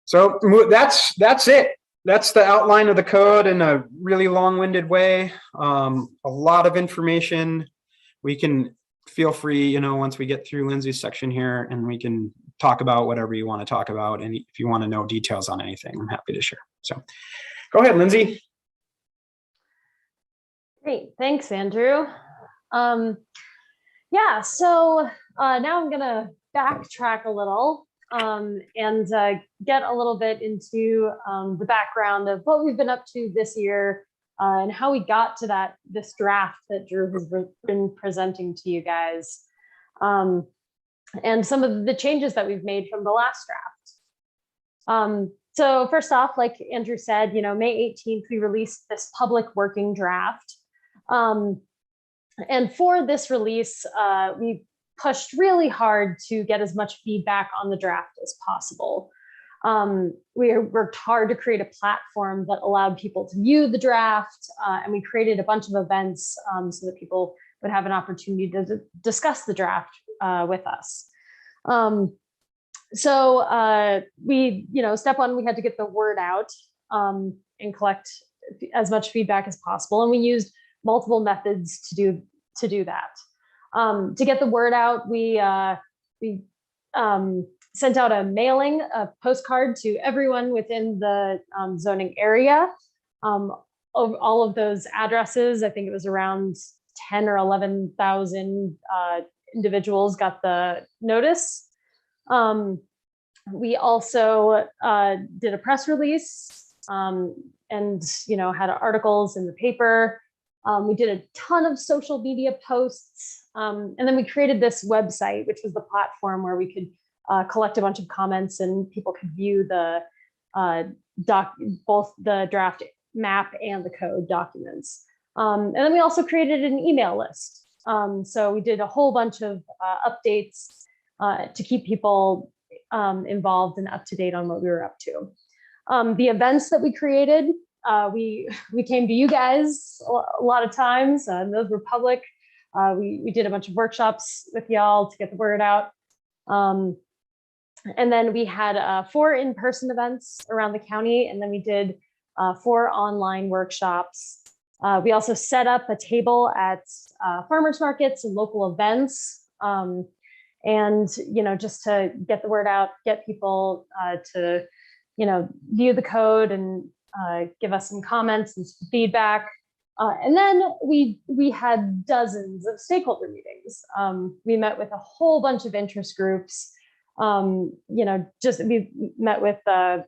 So that's it. That's the outline of the code in a really long-winded way. A lot of information. We can feel free, once we get through Lindsay's section here, and we can talk about whatever you want to talk about. And if you want to know details on anything, I'm happy to share. So go ahead, Lindsay. Great, thanks, Andrew. Yeah, so now I'm gonna backtrack a little and get a little bit into the background of what we've been up to this year and how we got to this draft that Drew has been presenting to you guys, and some of the changes that we've made from the last draft. So first off, like Andrew said, May 18th, we released this public working draft. And for this release, we pushed really hard to get as much feedback on the draft as possible. We worked hard to create a platform that allowed people to view the draft, and we created a bunch of events so that people would have an opportunity to discuss the draft with us. Step one, we had to get the word out and collect as much feedback as possible, and we used multiple methods to do that. To get the word out, we sent out a mailing, a postcard to everyone within the zoning area. All of those addresses, I think it was around 10 or 11,000 individuals got the notice. We also did a press release and had articles in the paper. We did a ton of social media posts. And then we created this website, which was the platform where we could collect a bunch of comments and people could view the both the draft map and the code documents. And then we also created an email list. So we did a whole bunch of updates to keep people involved and up to date on what we were up to. The events that we created, we came to you guys a lot of times, and those were public. We did a bunch of workshops with y'all to get the word out. And then we had 4 in-person events around the county, and then we did 4 online workshops. We also set up a table at farmers markets and local events. And, just to get the word out, get people to, view the code and give us some comments and some feedback. And then we had dozens of stakeholder meetings. We met with a whole bunch of interest groups. We met with the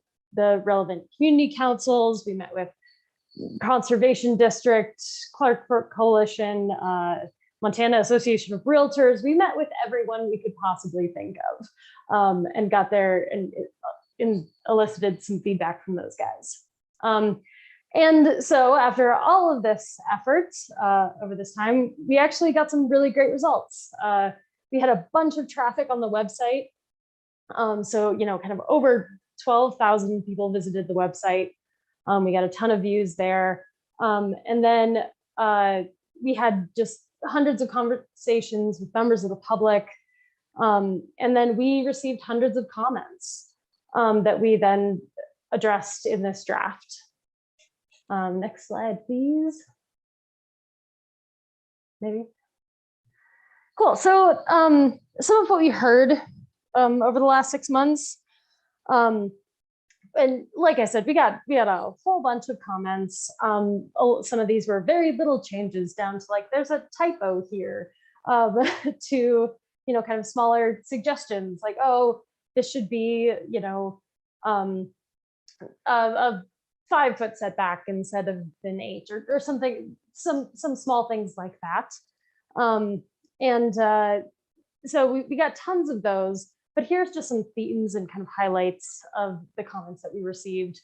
relevant community councils. We met with Conservation District, Clark Brook Coalition, Montana Association of Realtors. We met with everyone we could possibly think of, and got there and elicited some feedback from those guys. And so after all of this effort over this time, we actually got some really great results. We had a bunch of traffic on the website. Kind of over 12,000 people visited the website. We got a ton of views there. And then we had just hundreds of conversations with members of the public. And then we received hundreds of comments that we then addressed in this draft. Next slide, please. Maybe. Cool. So some of what we heard over the last 6 months, and like I said, we had a whole bunch of comments. Some of these were very little changes, down to there's a typo here, to kind of smaller suggestions like, oh, this should be a 5-foot setback instead of an 8, or something, some small things like that. So we got tons of those. But here's just some themes and kind of highlights of the comments that we received.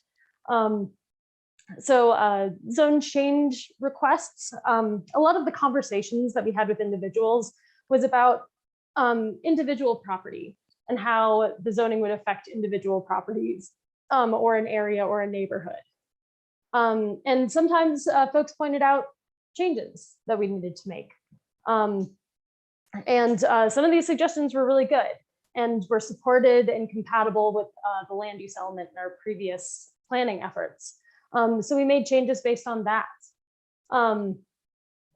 Zone change requests. A lot of the conversations that we had with individuals was about individual property and how the zoning would affect individual properties or an area or a neighborhood. And sometimes folks pointed out changes that we needed to make. Some of these suggestions were really good and were supported and compatible with the land use element in our previous planning efforts. So we made changes based on that.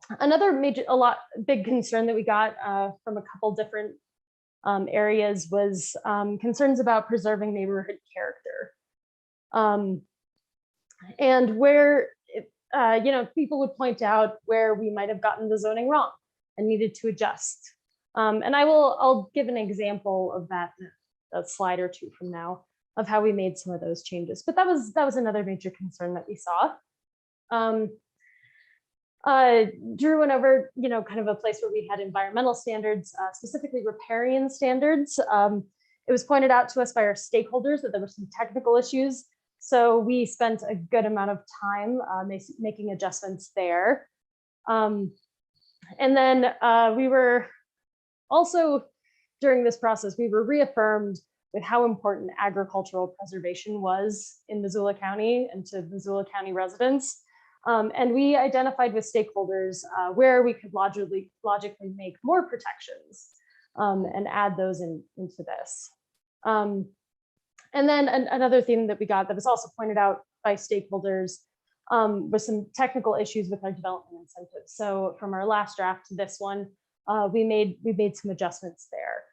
Another big concern that we got from a couple different areas was concerns about preserving neighborhood character. And where, people would point out where we might have gotten the zoning wrong and needed to adjust. And I'll give an example of that in a slide or two from now of how we made some of those changes. But that was another major concern that we saw. Drew went over, kind of a place where we had environmental standards, specifically riparian standards. It was pointed out to us by our stakeholders that there were some technical issues. So we spent a good amount of time making adjustments there. And then we were also, during this process, we were reaffirmed with how important agricultural preservation was in Missoula County and to Missoula County residents. And we identified with stakeholders where we could logically make more protections and add those into this. And then another theme that we got that was also pointed out by stakeholders was some technical issues with our development incentives. So from our last draft to this one, we made some adjustments there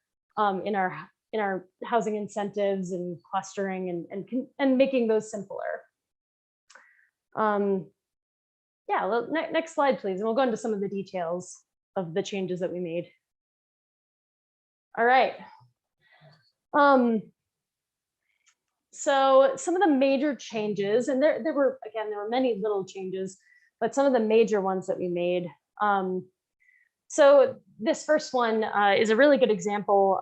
in our housing incentives and clustering and making those simpler. Yeah, well, next slide, please. And we'll go into some of the details of the changes that we made. All right. So some of the major changes, and there were many little changes, but some of the major ones that we made. So this first one is a really good example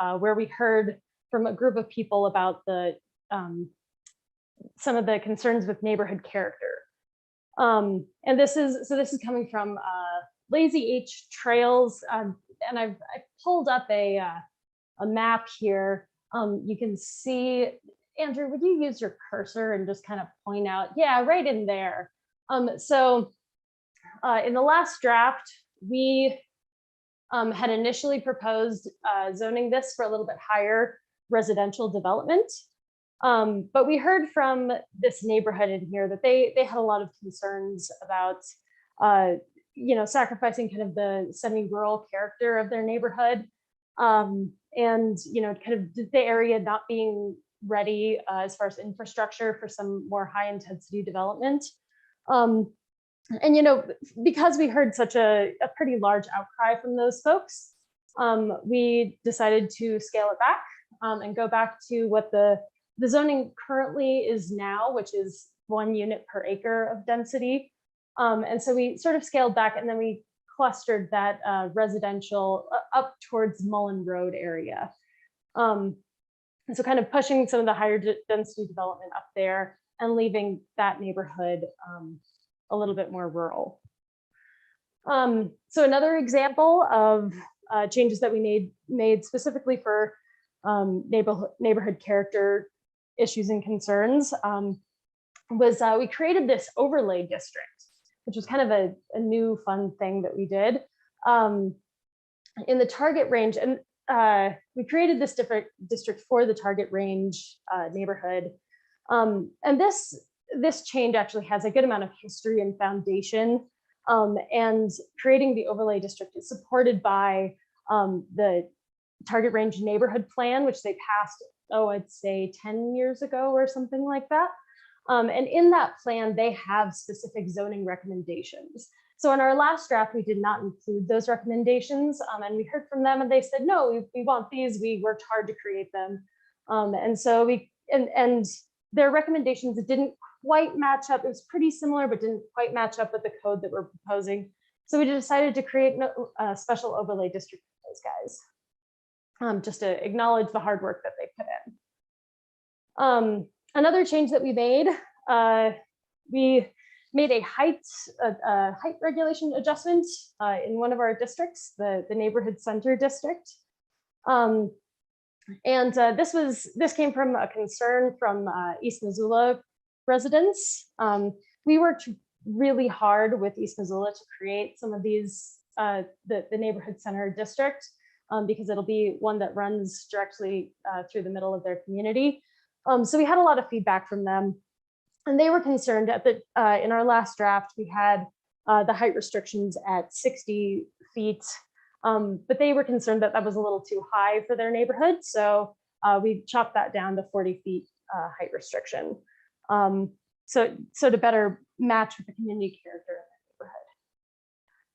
of where we heard from a group of people about some of the concerns with neighborhood character. And this is coming from Lazy H Trails, and I've pulled up a map here. You can see, Andrew, would you use your cursor and just kind of point out? Yeah, right in there. So in the last draft, we had initially proposed zoning this for a little bit higher residential development. But we heard from this neighborhood in here that they had a lot of concerns about sacrificing kind of the semi-rural character of their neighborhood. And kind of the area not being ready as far as infrastructure for some more high intensity development. And because we heard such a pretty large outcry from those folks, we decided to scale it back and go back to what the zoning currently is now, which is 1 unit per acre of density. And so we sort of scaled back, and then we clustered that residential up towards Mullen Road area. And so kind of pushing some of the higher density development up there and leaving that neighborhood a little bit more rural. So another example of changes that we made specifically for neighborhood character issues and concerns was we created this overlay district, which was kind of a new fun thing that we did in the target range. And we created this different district for the target range neighborhood. And this change actually has a good amount of history and foundation. And creating the overlay district is supported by the target range neighborhood plan, which they passed, I'd say 10 years ago or something like that. And in that plan, they have specific zoning recommendations. So in our last draft, we did not include those recommendations. And we heard from them and they said, no, we want these. We worked hard to create them. And so and their recommendations didn't quite match up. It was pretty similar, but didn't quite match up with the code that we're proposing. So we decided to create a special overlay district for those guys, just to acknowledge the hard work that they put in. Another change that we made a height regulation adjustment in one of our districts, the neighborhood center district. And this came from a concern from East Missoula residents. We worked really hard with East Missoula to create some of these, the neighborhood center district, because it'll be one that runs directly through the middle of their community. So we had a lot of feedback from them, and they were concerned at in our last draft, we had the height restrictions at 60 feet, but they were concerned that that was a little too high for their neighborhood. So we chopped that down to 40 feet height restriction. So to better match with the community character of the neighborhood.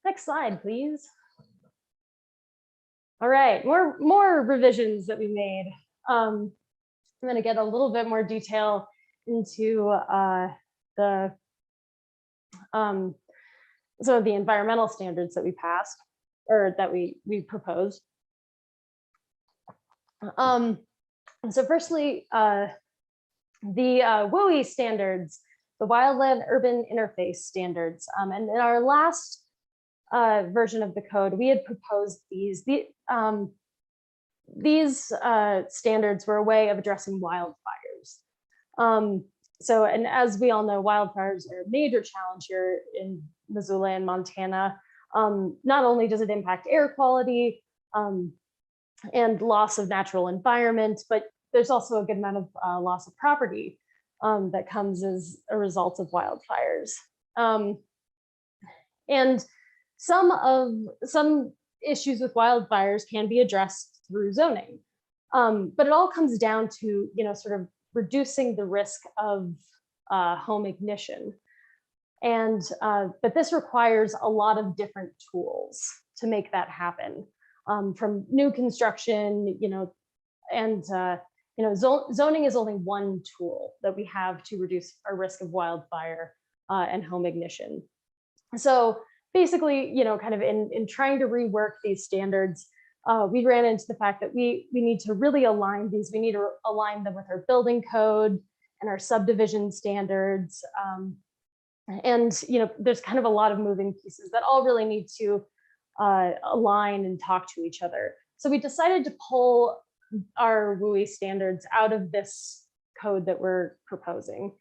Next slide, please. All right, more revisions that we made. I'm going to get a little bit more detail into some of the environmental standards that we passed, or that we proposed. So firstly, the WUI standards, the Wildland Urban Interface standards. And in our last version of the code, we had proposed these. these standards were a way of addressing wildfires. And as we all know, wildfires are a major challenge here in Missoula and Montana. Not only does it impact air quality and loss of natural environment, but there's also a good amount of loss of property that comes as a result of wildfires. And some issues with wildfires can be addressed through zoning. But it all comes down to, sort of reducing the risk of home ignition. But this requires a lot of different tools to make that happen, from new construction, zoning is only one tool that we have to reduce our risk of wildfire and home ignition. So basically, kind of in trying to rework these standards, we ran into the fact that we need to really align these. We need to align them with our building code and our subdivision standards. There's kind of a lot of moving pieces that all really need to align and talk to each other. So we decided to pull our WUI standards out of this code that we're proposing.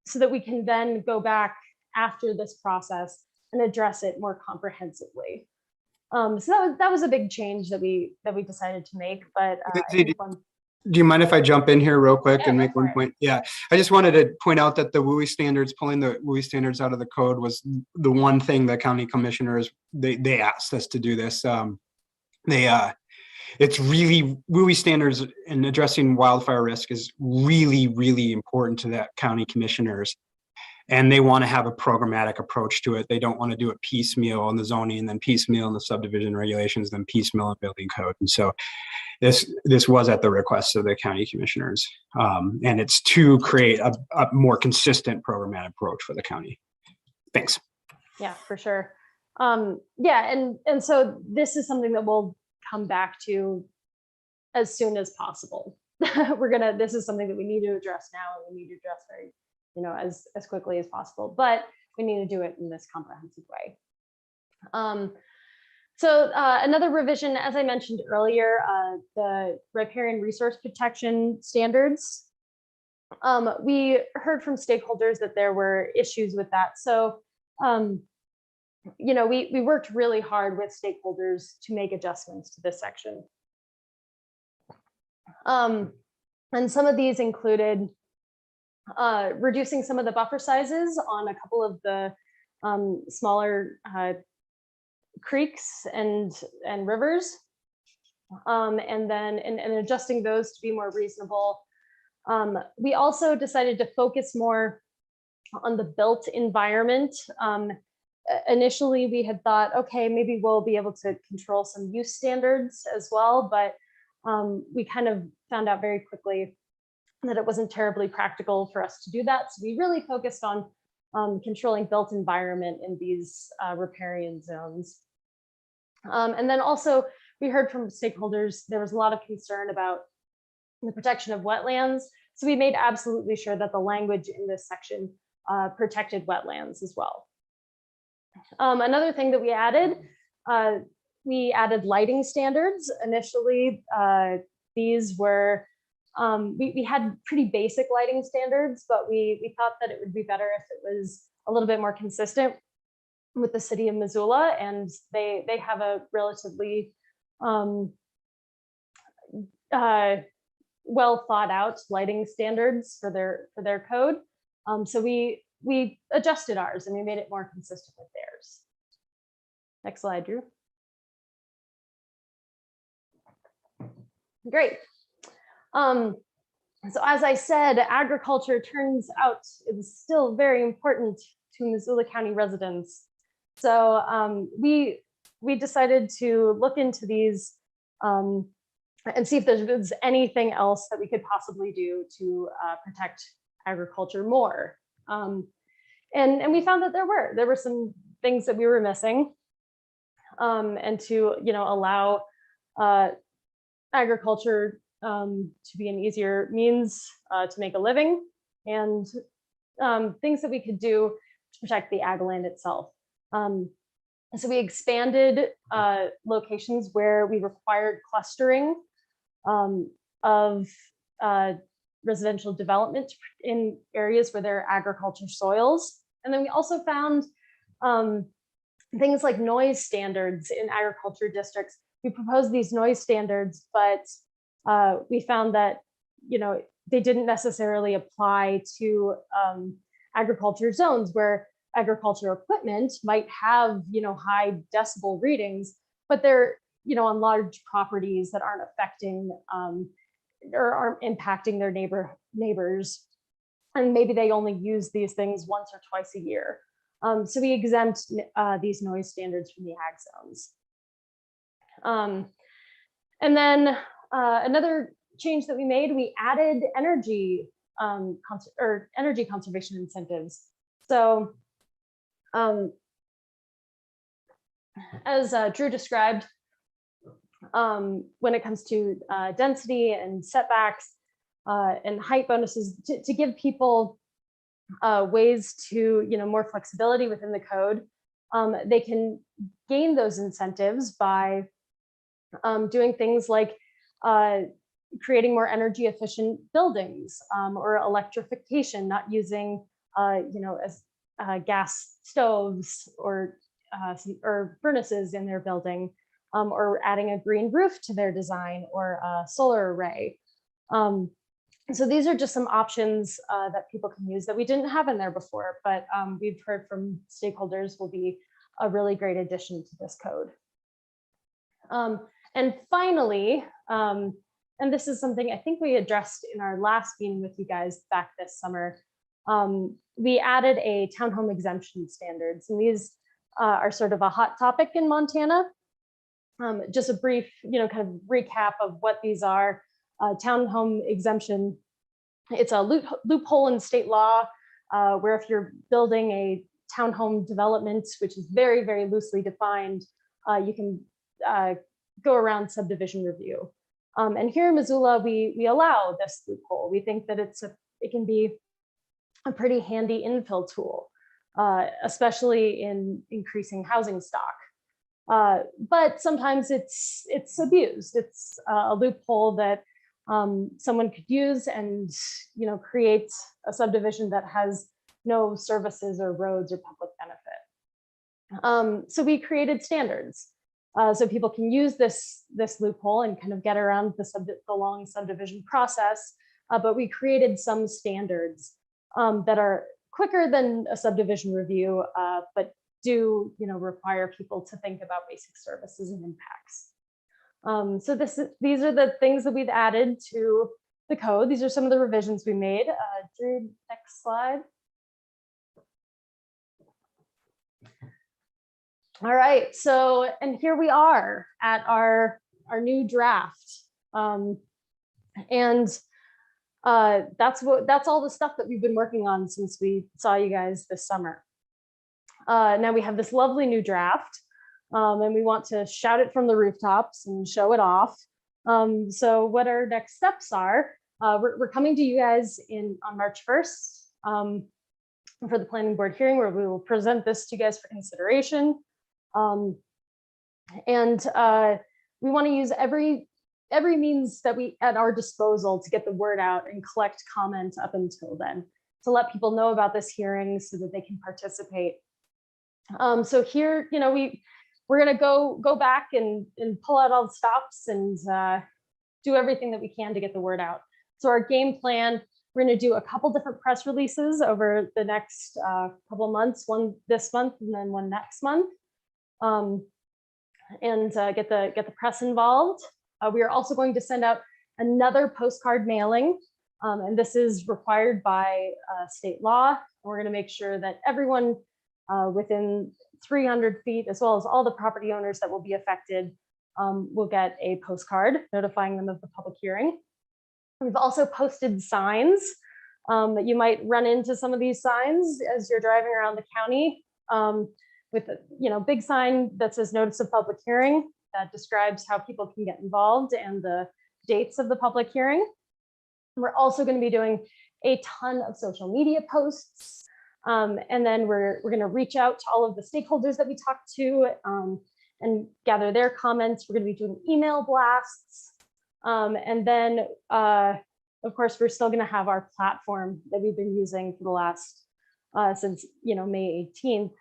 So that we can then go back after this process and address it more comprehensively. So that was a big change that we decided to make. But do you mind if I jump in here real quick and make one it. point? Yeah, I just wanted to point out that the WUI standards, pulling the WUI standards out of the code, was the one thing the county commissioners, they asked us to do this. It's really, WUI standards and addressing wildfire risk is really, really important to that county commissioners. And they want to have a programmatic approach to it. They don't want to do it piecemeal on the zoning, and then piecemeal in the subdivision regulations, then piecemeal in building code. And so this was at the request of the county commissioners. And it's to create a more consistent programmatic approach for the county. Thanks. Yeah, for sure. And so this is something that we'll come back to as soon as possible. This is something that we need to address now, and we need to address very, as quickly as possible, but we need to do it in this comprehensive way. Another revision, as I mentioned earlier, the Riparian resource protection standards. We heard from stakeholders that there were issues with that. So, we worked really hard with stakeholders to make adjustments to this section. And some of these included reducing some of the buffer sizes on a couple of the smaller creeks and rivers, and adjusting those to be more reasonable. We also decided to focus more on the built environment. Initially, we had thought, okay, maybe we'll be able to control some use standards as well, but we kind of found out very quickly that it wasn't terribly practical for us to do that. So we really focused on controlling built environment in these riparian zones. And then also, we heard from stakeholders, there was a lot of concern about the protection of wetlands. So we made absolutely sure that the language in this section protected wetlands as well. Another thing that we added lighting standards. Initially, these were, we had pretty basic lighting standards, but we thought that it would be better if it was a little bit more consistent with the city of Missoula, and they have a relatively well thought out lighting standards for their code. So we adjusted ours and we made it more consistent with theirs. Next slide, Drew. Great. So as I said, agriculture turns out is still very important to Missoula County residents. So we decided to look into these and see if there's anything else that we could possibly do to protect agriculture more. And we found that there were some things that we were missing, and to allow agriculture to be an easier means to make a living, and things that we could do to protect the ag land itself. So we expanded locations where we required clustering of residential development in areas where there are agriculture soils. And then we also found things like noise standards in agriculture districts. We proposed these noise standards, but we found that, they didn't necessarily apply to agriculture zones where agricultural equipment might have, high decibel readings, but they're, on large properties that aren't affecting or aren't impacting their neighbors. And maybe they only use these things once or twice a year. So we exempt these noise standards from the ag zones. And then another change that we made, we added energy conservation incentives. So as Drew described, when it comes to density and setbacks and height bonuses, to give people ways to, more flexibility within the code, they can gain those incentives by doing things like creating more energy efficient buildings or electrification, not using, as gas stoves or furnaces in their building, or adding a green roof to their design or a solar array. So these are just some options that people can use that we didn't have in there before, but we've heard from stakeholders will be a really great addition to this code. And finally, and this is something I think we addressed in our last meeting with you guys back this summer, we added a townhome exemption standards, and these are sort of a hot topic in Montana. Just a brief, kind of recap of what these are. Townhome exemption, it's a loophole in state law where if you're building a townhome development, which is very, very loosely defined, you can go around subdivision review. And here in Missoula, we allow this loophole. We think that it can be a pretty handy infill tool, especially in increasing housing stock. But sometimes it's abused. It's a loophole that someone could use and create a subdivision that has no services or roads or public benefit. So we created standards so people can use this loophole and kind of get around the long subdivision process. But we created some standards that are quicker than a subdivision review, but do require people to think about basic services and impacts. So these are the things that we've added to the code. These are some of the revisions we made. Drew, next slide. All right, so, and here we are at our new draft. That's all the stuff that we've been working on since we saw you guys this summer. Now we have this lovely new draft, and we want to shout it from the rooftops and show it off. So what our next steps are, we're coming to you guys on March 1st for the planning board hearing, where we will present this to you guys for consideration. We want to use every means that we at our disposal to get the word out and collect comment up until then, to let people know about this hearing so that they can participate. So here, we're gonna go back and pull out all the stops and do everything that we can to get the word out. So our game plan, we're gonna do a couple different press releases over the next couple of months, one this month and then one next month, and get the press involved. We are also going to send out another postcard mailing, and this is required by state law. We're gonna make sure that everyone within 300 feet, as well as all the property owners that will be affected, will get a postcard notifying them of the public hearing. We've also posted signs that you might run into some of these signs as you're driving around the county, with a big sign that says notice of public hearing that describes how people can get involved and the dates of the public hearing. We're also going to be doing a ton of social media posts. And then we're going to reach out to all of the stakeholders that we talked to and gather their comments. We're going to be doing email blasts. And then, of course, we're still going to have our platform that we've been using for the last, since, May 18th,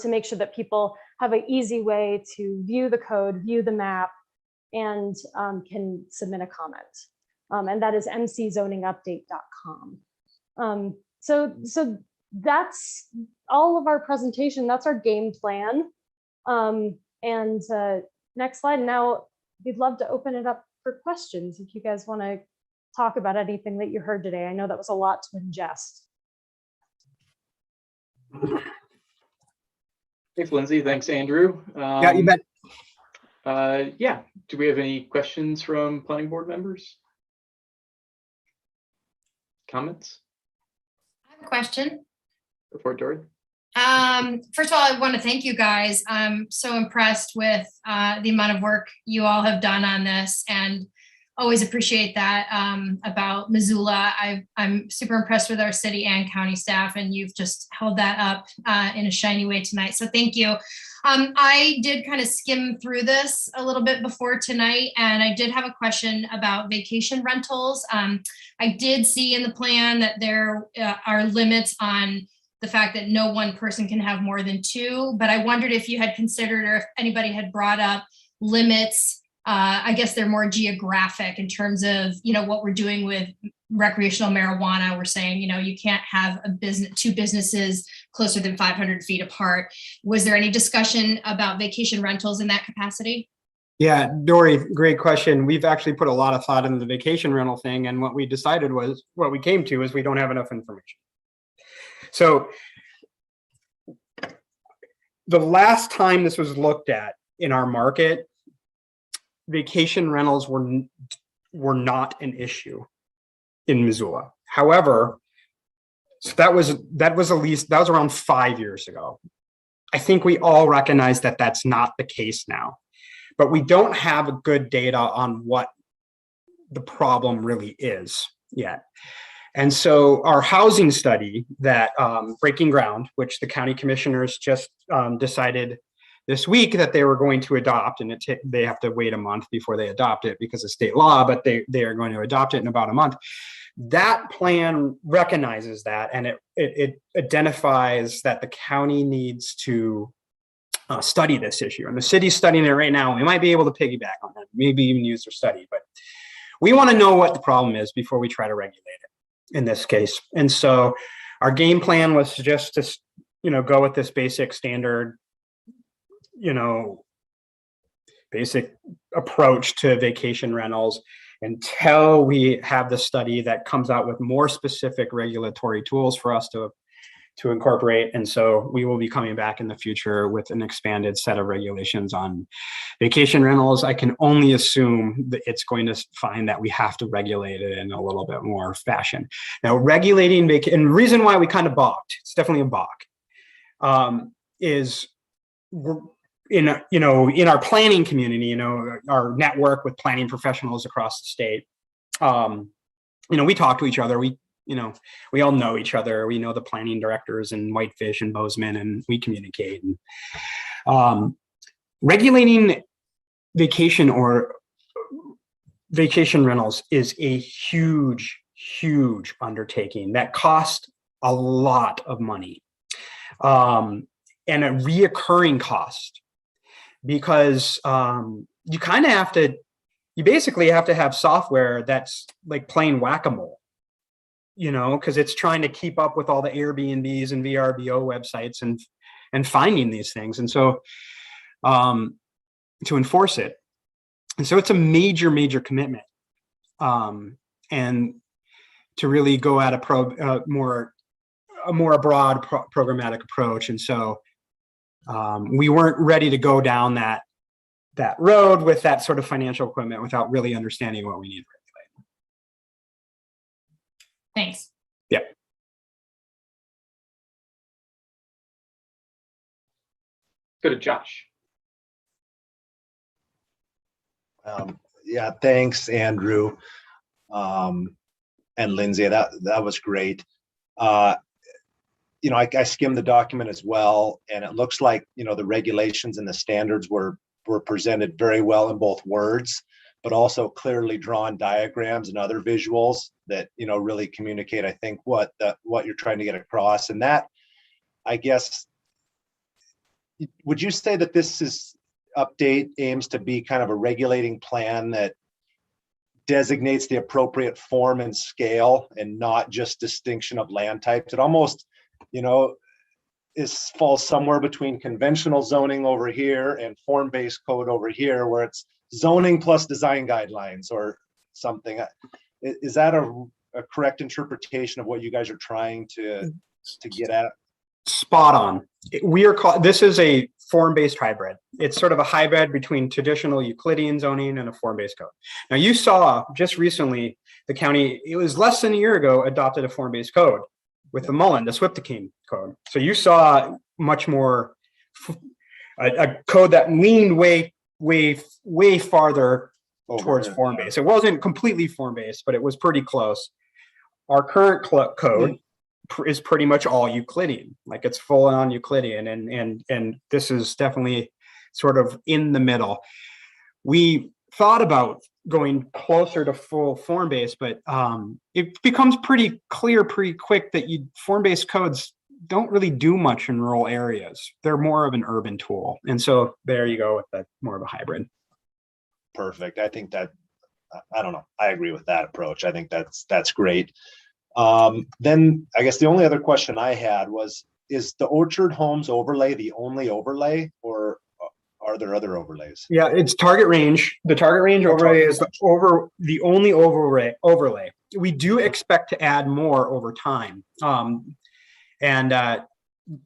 to make sure that people have an easy way to view the code, view the map, and can submit a comment. And that is mczoningupdate.com. So that's all of our presentation. That's our game plan. Next slide. Now, we'd love to open it up for questions if you guys want to talk about anything that you heard today. I know that was a lot to ingest. Thanks, Lindsay. Thanks, Andrew. Yeah, you bet. Yeah. Do we have any questions from planning board members? Comments? I have a question. Before Dory? First of all, I want to thank you guys. I'm so impressed with the amount of work you all have done on this, and always appreciate that about Missoula. I'm super impressed with our city and county staff, and you've just held that up in a shiny way tonight. So thank you. I did kind of skim through this a little bit before tonight, and I did have a question about vacation rentals. I did see in the plan that there are limits on the fact that no one person can have more than two, but I wondered if you had considered, or if anybody had brought up limits. I guess they're more geographic in terms of, what we're doing with recreational marijuana. We're saying, you can't have two businesses closer than 500 feet apart. Was there any discussion about vacation rentals in that capacity? Yeah, Dory, great question. We've actually put a lot of thought into the vacation rental thing, and what we decided was, what we came to is we don't have enough information. So the last time this was looked at in our market, vacation rentals were not an issue in Missoula. However, so that was around 5 years ago. I think we all recognize that that's not the case now, but we don't have a good data on what the problem really is yet. And so our housing study that Breaking Ground, which the county commissioners just decided this week that they were going to adopt, and they have to wait a month before they adopt it because of state law, but they are going to adopt it in about a month. That plan recognizes that, and it identifies that the county needs to study this issue, and the city's studying it right now. We might be able to piggyback on that, maybe even use their study, but we want to know what the problem is before we try to regulate it in this case. And so our game plan was just to, go with this basic standard, basic approach to vacation rentals until we have the study that comes out with more specific regulatory tools for us to incorporate. And so we will be coming back in the future with an expanded set of regulations on vacation rentals. I can only assume that it's going to find that we have to regulate it in a little bit more fashion. Now, regulating and the reason why we kind of balked, it's definitely a balk, is we're in our planning community, our network with planning professionals across the state. We talk to each other. We all know each other. We know the planning directors in Whitefish and Bozeman, and we communicate. And regulating vacation rentals is a huge, huge undertaking that costs a lot of money, and a reoccurring cost, because you basically have to have software that's like playing whack-a-mole, because it's trying to keep up with all the Airbnbs and VRBO websites and finding these things. And so to enforce it. And so it's a major, major commitment. And to really go at a more broad programmatic approach. And so we weren't ready to go down that road with that sort of financial equipment without really understanding what we need. Thanks. Yeah. Go to Josh. Yeah, thanks, Andrew, and Lindsay. That was great. I skimmed the document as well, and it looks like, the regulations and the standards were presented very well in both words, but also clearly drawn diagrams and other visuals that, really communicate, I think, what you're trying to get across. And that, I guess, would you say that this update aims to be kind of a regulating plan that designates the appropriate form and scale and not just distinction of land types? It almost, falls somewhere between conventional zoning over here and form-based code over here, where it's zoning plus design guidelines or something. Is that a correct interpretation of what you guys are trying to get at? Spot on. This is a form-based hybrid. It's sort of a hybrid between traditional Euclidean zoning and a form-based code. Now, you saw just recently the county, it was less than a year ago, adopted a form-based code with the Mullen, the Swifteking code. So you saw much more a code that leaned way farther towards form-based. It wasn't completely form-based, but it was pretty close. Our current code is pretty much all Euclidean, like it's full on Euclidean, and this is definitely sort of in the middle. We thought about going closer to full form-based, but it becomes pretty clear pretty quick that form-based codes don't really do much in rural areas. They're more of an urban tool, and so there you go with that, more of a hybrid. Perfect. I think that, I don't know, I agree with that approach. I think that's great. Then I guess the only other question I had was, is the Orchard Homes overlay the only overlay, or are there other overlays? Yeah, it's target range. The target range overlay is the only overlay. We do expect to add more over time. And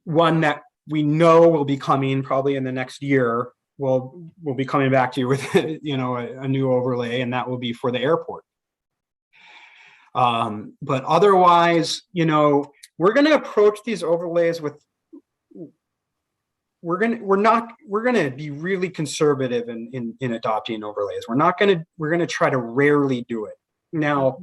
one that we know will be coming probably in the next year, we'll be coming back to you with a new overlay, and that will be for the airport. But otherwise, we're going to approach these overlays with, we're going to be really conservative in adopting overlays. We're going to try to rarely do it. Now,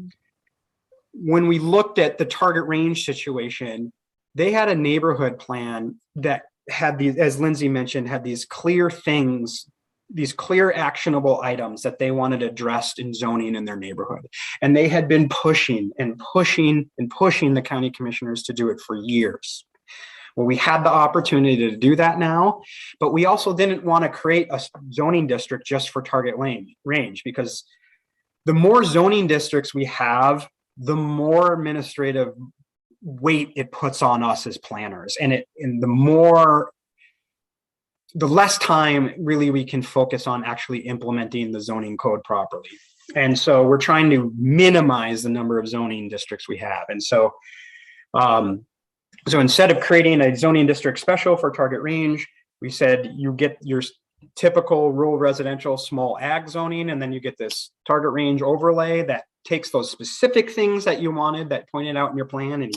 when we looked at the target range situation, they had a neighborhood plan that had these, as Lindsay mentioned, had these clear things, these clear actionable items that they wanted addressed in zoning in their neighborhood. And they had been pushing the county commissioners to do it for years. Well, we had the opportunity to do that now, but we also didn't want to create a zoning district just for target range, because the more zoning districts we have, the more administrative weight it puts on us as planners, and the less time really we can focus on actually implementing the zoning code properly. And so we're trying to minimize the number of zoning districts we have. And so, so instead of creating a zoning district special for target range, we said you get your typical rural residential small ag zoning, and then you get this target range overlay that takes those specific things that you wanted, that pointed out in your plan, and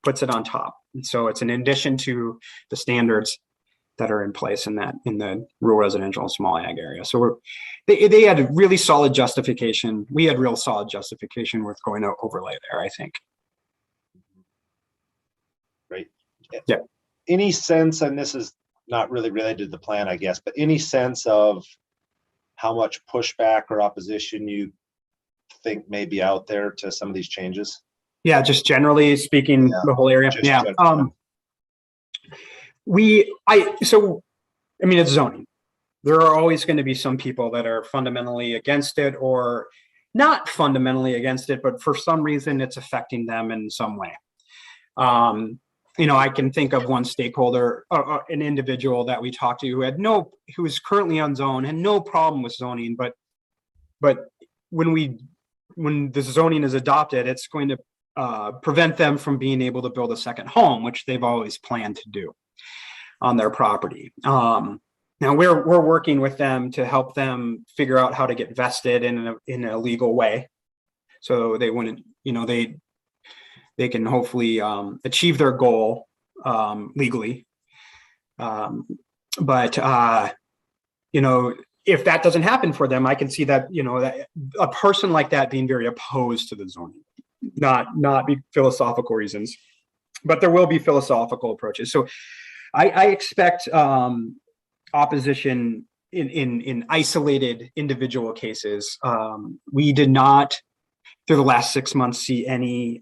puts it on top. And so it's an addition to the standards that are in place in the rural residential and small ag area. So they had a really solid justification. We had real solid justification with going to overlay there, I think. Great. Yeah. Any sense, and this is not really related to the plan, I guess, but any sense of how much pushback or opposition you think may be out there to some of these changes? Yeah, just generally speaking, the whole area. Yeah. It's zoning. There are always going to be some people that are fundamentally against it, or not fundamentally against it, but for some reason it's affecting them in some way. I can think of one stakeholder, an individual that we talked to who is currently on zone, had no problem with zoning, but when the zoning is adopted, it's going to prevent them from being able to build a second home, which they've always planned to do on their property. Now we're working with them to help them figure out how to get vested in a legal way, so they wouldn't, they can hopefully achieve their goal legally. But if that doesn't happen for them, I can see that that a person like that being very opposed to the zoning, not be philosophical reasons. but there will be philosophical approaches. So I expect opposition in isolated individual cases. We did not, through the last 6 months, see any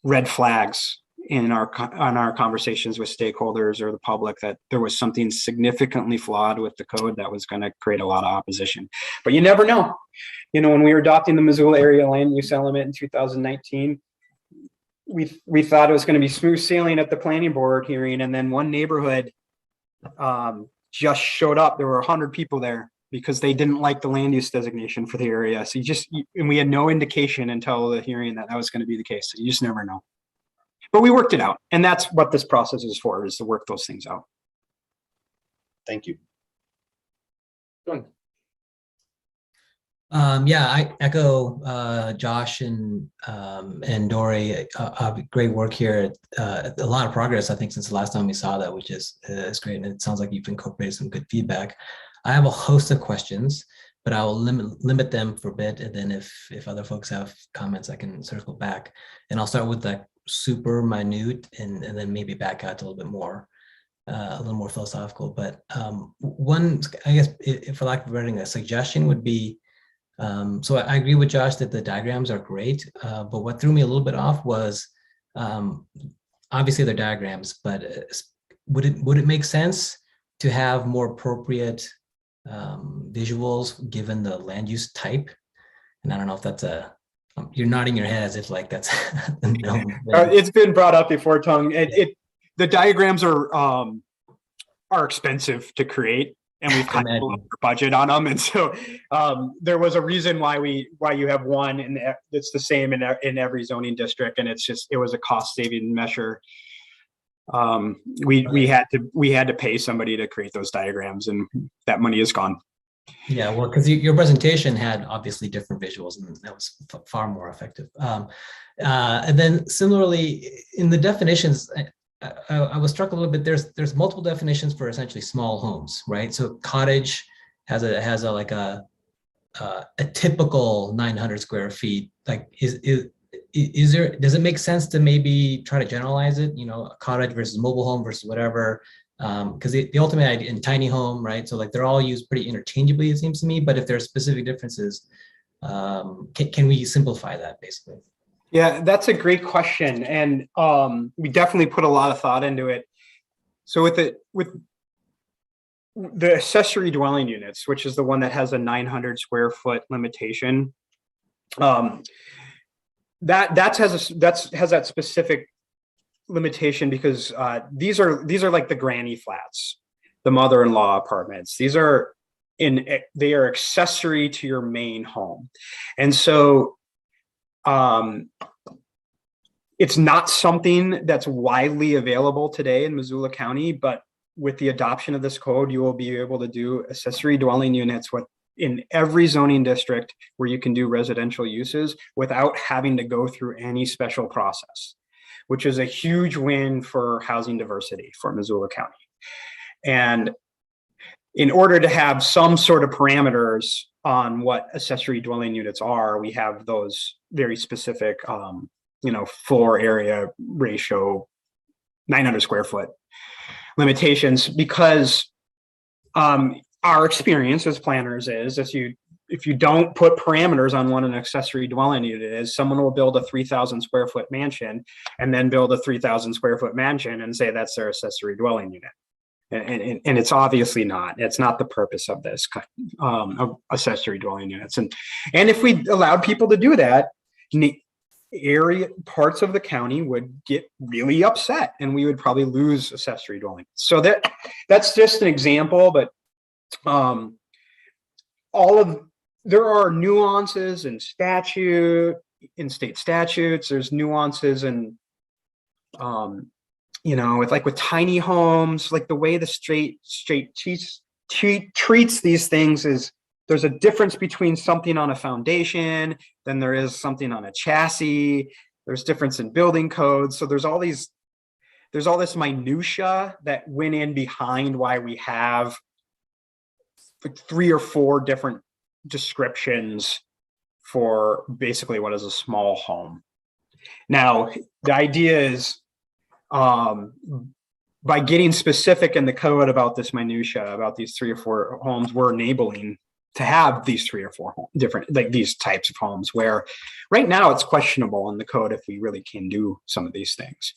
red flags on our conversations with stakeholders or the public that there was something significantly flawed with the code that was going to create a lot of opposition. But you never know. You know, when we were adopting the Missoula area land use element in 2019, we thought it was going to be smooth sailing at the planning board hearing, and then one neighborhood just showed up. There were 100 people there because they didn't like the land use designation for the area. So and we had no indication until the hearing that was going to be the case. So you just never know. But we worked it out, and that's what this process is for, is to work those things out. Thank you. Done. Yeah, I echo Josh and Dory. Great work here. A lot of progress, I think, since the last time we saw that, which is great. And it sounds like you've incorporated some good feedback. I have a host of questions, but I will limit them for a bit. And then if other folks have comments, I can circle back. And I'll start with like super minute and then maybe back out to a little bit more. A little more philosophical. But one, I guess, for lack of writing, a suggestion would be, so I agree with Josh that the diagrams are great, but what threw me a little bit off was, obviously they're diagrams, but would it make sense to have more appropriate visuals given the land use type? And I don't know if that's you're nodding your head as if like that's no. It's been brought up before, Tung. The diagrams are expensive to create, and we've kind of blown our budget on them. And so there was a reason why you have one, and it's the same in every zoning district. And it was a cost saving measure. We had to pay somebody to create those diagrams, and that money is gone. Yeah, well, because your presentation had obviously different visuals, and that was far more effective. And then similarly in the definitions, I was struck a little bit. There's multiple definitions for essentially small homes, right? So cottage has a typical 900 square feet. Like does it make sense to maybe try to generalize it? You know, a cottage versus mobile home versus whatever. Because the ultimate idea in tiny home, right? So like they're all used pretty interchangeably, it seems to me. But if there are specific differences, can we simplify that basically? Yeah, that's a great question, and we definitely put a lot of thought into it. So with the accessory dwelling units, which is the one that has a 900 square foot limitation, that has that specific limitation because these are like the granny flats, the mother-in-law apartments. They are accessory to your main home, and so it's not something that's widely available today in Missoula County, but with the adoption of this code, you will be able to do accessory dwelling units in every zoning district where you can do residential uses without having to go through any special process, which is a huge win for housing diversity for Missoula County. And in order to have some sort of parameters on what accessory dwelling units are, we have those very specific, floor area ratio, 900 square foot limitations, because our experience as planners is if you don't put parameters on what an accessory dwelling unit is, someone will build a 3,000 square foot mansion and then build a 3,000 square foot mansion and say that's their accessory dwelling unit. And it's obviously not. It's not the purpose of this of accessory dwelling units. And if we allowed people to do that, parts of the county would get really upset, and we would probably lose accessory dwelling. So that's just an example, but there are nuances in state statutes. There's nuances in with tiny homes, like the way the state treats these things is there's a difference between something on a foundation than there is something on a chassis. There's difference in building codes. So there's all this minutia that went in behind why we have 3 or 4 different descriptions for basically what is a small home. Now, the idea is by getting specific in the code about this minutia, about these 3 or 4 homes, we're enabling to have these 3 or 4 different, like these types of homes, where right now it's questionable in the code if we really can do some of these things.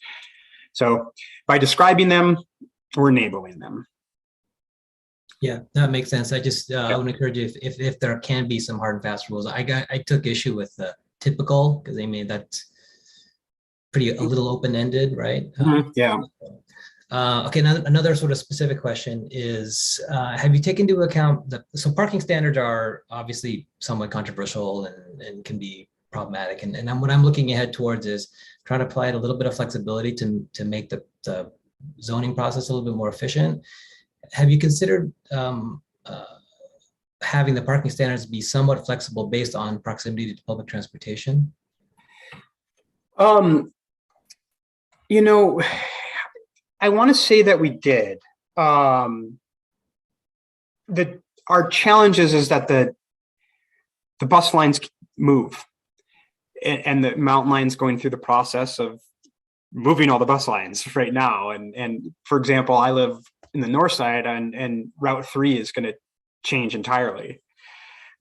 So by describing them, we're enabling them. Yeah, that makes sense. I would encourage you if there can be some hard and fast rules. I took issue with the typical, because they made that a little open-ended, right? Yeah. Okay, another sort of specific question is, have you taken into account so parking standards are obviously somewhat controversial and can be problematic. And what I'm looking ahead towards is trying to apply a little bit of flexibility to make the zoning process a little bit more efficient. Have you considered having the parking standards be somewhat flexible based on proximity to public transportation? You know, I want to say that we did. Our challenge is that the bus lines move, and the mountain line's going through the process of moving all the bus lines right now. And for example, I live in the north side, and Route 3 is going to change entirely.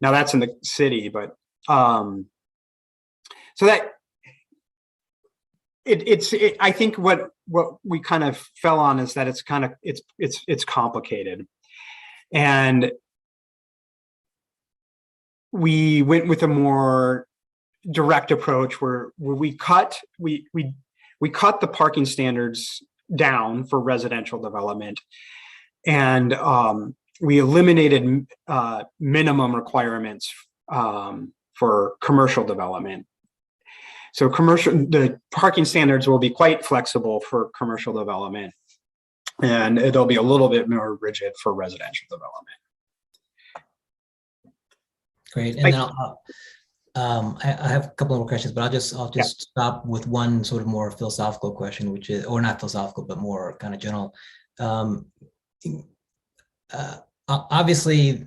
Now that's in the city, but so that I think what we kind of fell on is that it's complicated, and we went with a more direct approach where we cut the parking standards down for residential development, and we eliminated minimum requirements for commercial development. So the parking standards will be quite flexible for commercial development, and it'll be a little bit more rigid for residential development. Great. And then I have a couple more questions, but I'll just stop with one sort of more philosophical question, which is, or not philosophical, but more kind of general. Obviously,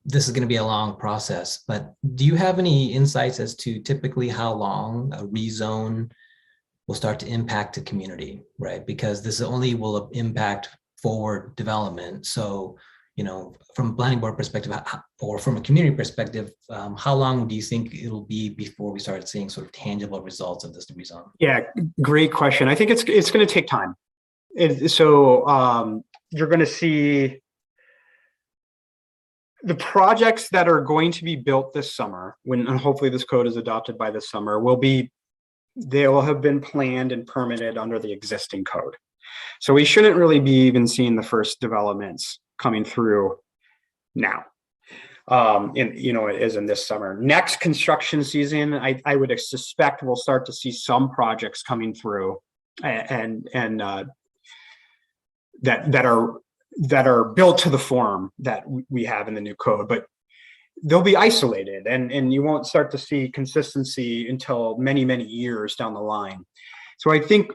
this is going to be a long process, but do you have any insights as to typically how long a rezone will start to impact the community, right? Because this only will impact forward development. So, you know, from a planning board perspective, or from a community perspective, how long do you think it'll be before we start seeing sort of tangible results of this rezone? Yeah, great question. I think it's going to take time. You're going to see the projects that are going to be built this summer, and hopefully this code is adopted by this summer, they will have been planned and permitted under the existing code. So we shouldn't really be even seeing the first developments coming through now, as in this summer. Next construction season, I would suspect we'll start to see some projects coming through and that are built to the form that we have in the new code, but they'll be isolated, and you won't start to see consistency until many, many years down the line. So I think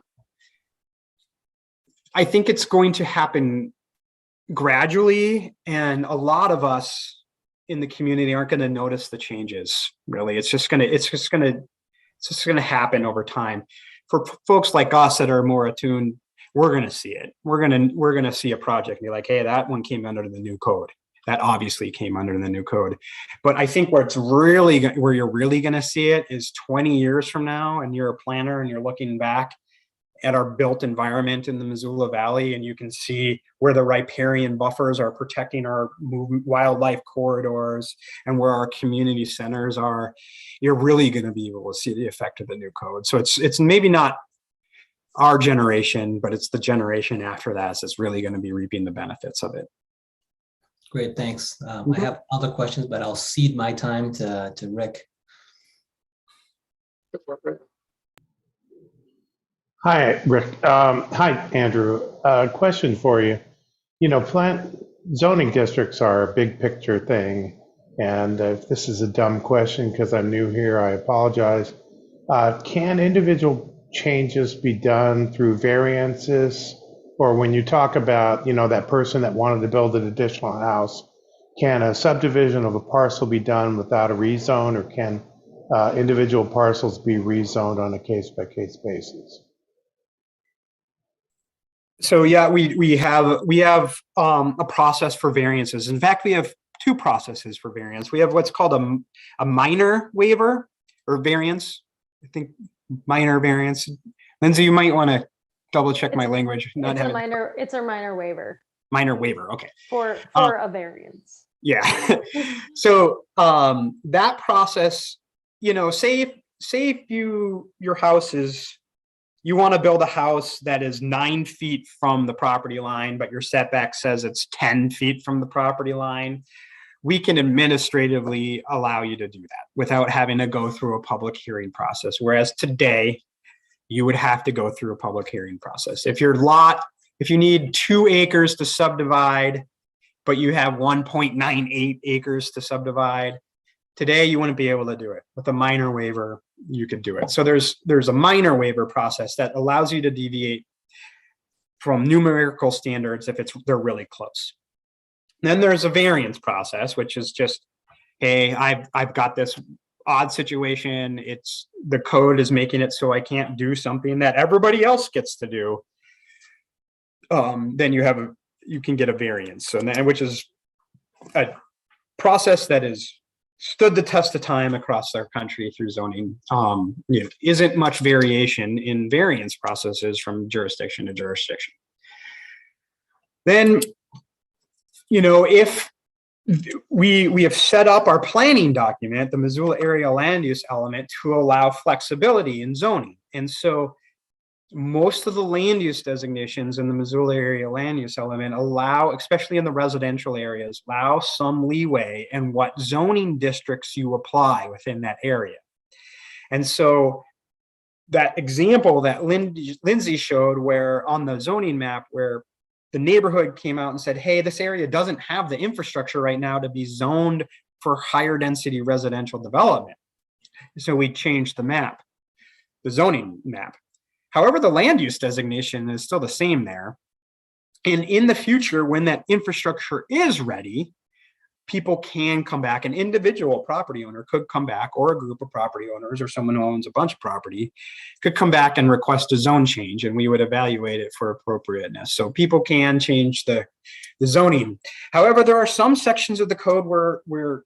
it's going to happen gradually, and a lot of us in the community aren't going to notice the changes. Really, it's just going to happen over time. For folks like us that are more attuned, we're going to see it. We're going to see a project and be like, hey, that one came under the new code. That obviously came under the new code. But I think where you're really going to see it is 20 years from now, and you're a planner and you're looking back at our built environment in the Missoula Valley, and you can see where the riparian buffers are protecting our wildlife corridors and where our community centers are. You're really going to be able to see the effect of the new code. So it's maybe not our generation, but it's the generation after that that's really going to be reaping the benefits of it. Great, thanks. I have other questions, but I'll cede my time to Rick. Hi, Rick. Hi, Andrew. Question for you. You know, zoning districts are a big picture thing. And if this is a dumb question because I'm new here, I apologize. Can individual changes be done through variances? Or when you talk about, you know, that person that wanted to build an additional house, can a subdivision of a parcel be done without a rezone, or can individual parcels be rezoned on a case-by-case basis? So yeah, we have a process for variances. In fact, we have two processes for variance. We have what's called a minor waiver or variance. I think minor variance. Lindsay, you might want to double check my language. It's a minor waiver Minor waiver. Okay. for a variance. Yeah. So that process, you know, say if your house is, you want to build a house that is 9 feet from the property line, but your setback says it's 10 feet from the property line, we can administratively allow you to do that without having to go through a public hearing process. Whereas today, you would have to go through a public hearing process. If you need 2 acres to subdivide, but you have 1.98 acres to subdivide, today you wouldn't be able to do it. With a minor waiver, you could do it. So there's a minor waiver process that allows you to deviate from numerical standards if they're really close. Then there's a variance process, which is just, hey, I've got this odd situation. The code is making it so I can't do something that everybody else gets to do. Then you can get a variance. So which is a process that is stood the test of time across our country through zoning. Isn't much variation in variance processes from jurisdiction to jurisdiction. Then, if we have set up our planning document, the Missoula area land use element, to allow flexibility in zoning. And so most of the land use designations in the Missoula area land use element allow, especially in the residential areas, allow some leeway in what zoning districts you apply within that area. And so that example that Lindsay showed, where on the zoning map, where the neighborhood came out and said, hey, this area doesn't have the infrastructure right now to be zoned for higher density residential development. So we changed the map, the zoning map. However, the land use designation is still the same there. And in the future, when that infrastructure is ready, people can come back. An individual property owner could come back, or a group of property owners, or someone who owns a bunch of property could come back and request a zone change, and we would evaluate it for appropriateness. So people can change the zoning. However, there are some sections of the code where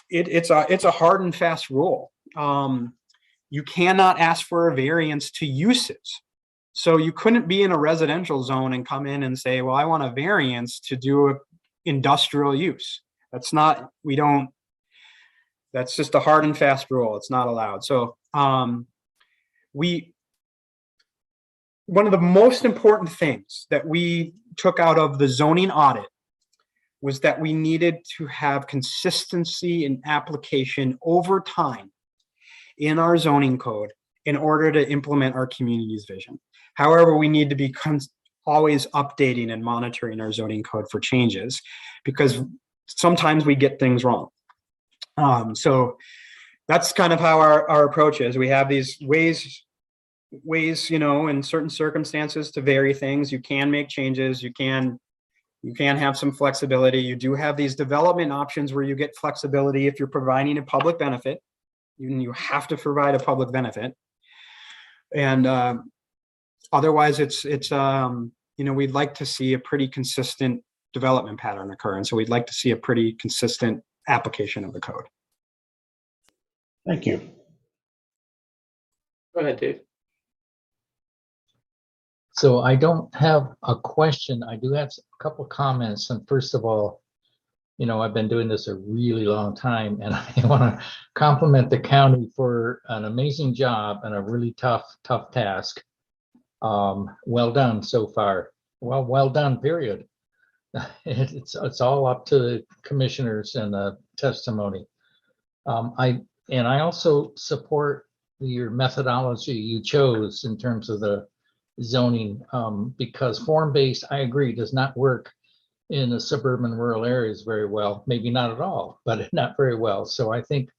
it's a hard and fast rule. You cannot ask for a variance to uses. So you couldn't be in a residential zone and come in and say, well, I want a variance to do an industrial use. That's just a hard and fast rule. It's not allowed. So one of the most important things that we took out of the zoning audit was that we needed to have consistency in application over time in our zoning code in order to implement our community's vision. However, we need to be always updating and monitoring our zoning code for changes, because sometimes we get things wrong. So that's kind of how our approach is. We have these ways, in certain circumstances to vary things. You can make changes. You can have some flexibility. You do have these development options where you get flexibility if you're providing a public benefit. You have to provide a public benefit, and otherwise, we'd like to see a pretty consistent development pattern occur, and so we'd like to see a pretty consistent application of the code. Thank you. Go ahead, Dave. So I don't have a question. I do have a couple of comments. And first of all, I've been doing this a really long time, and I want to compliment the county for an amazing job and a really tough task. Well done so far. Well done, period. It's all up to the commissioners and the testimony. I also support your methodology you chose in terms of the zoning, because form-based, I agree, does not work in the suburban rural areas very well, maybe not at all, but not very well. So I think,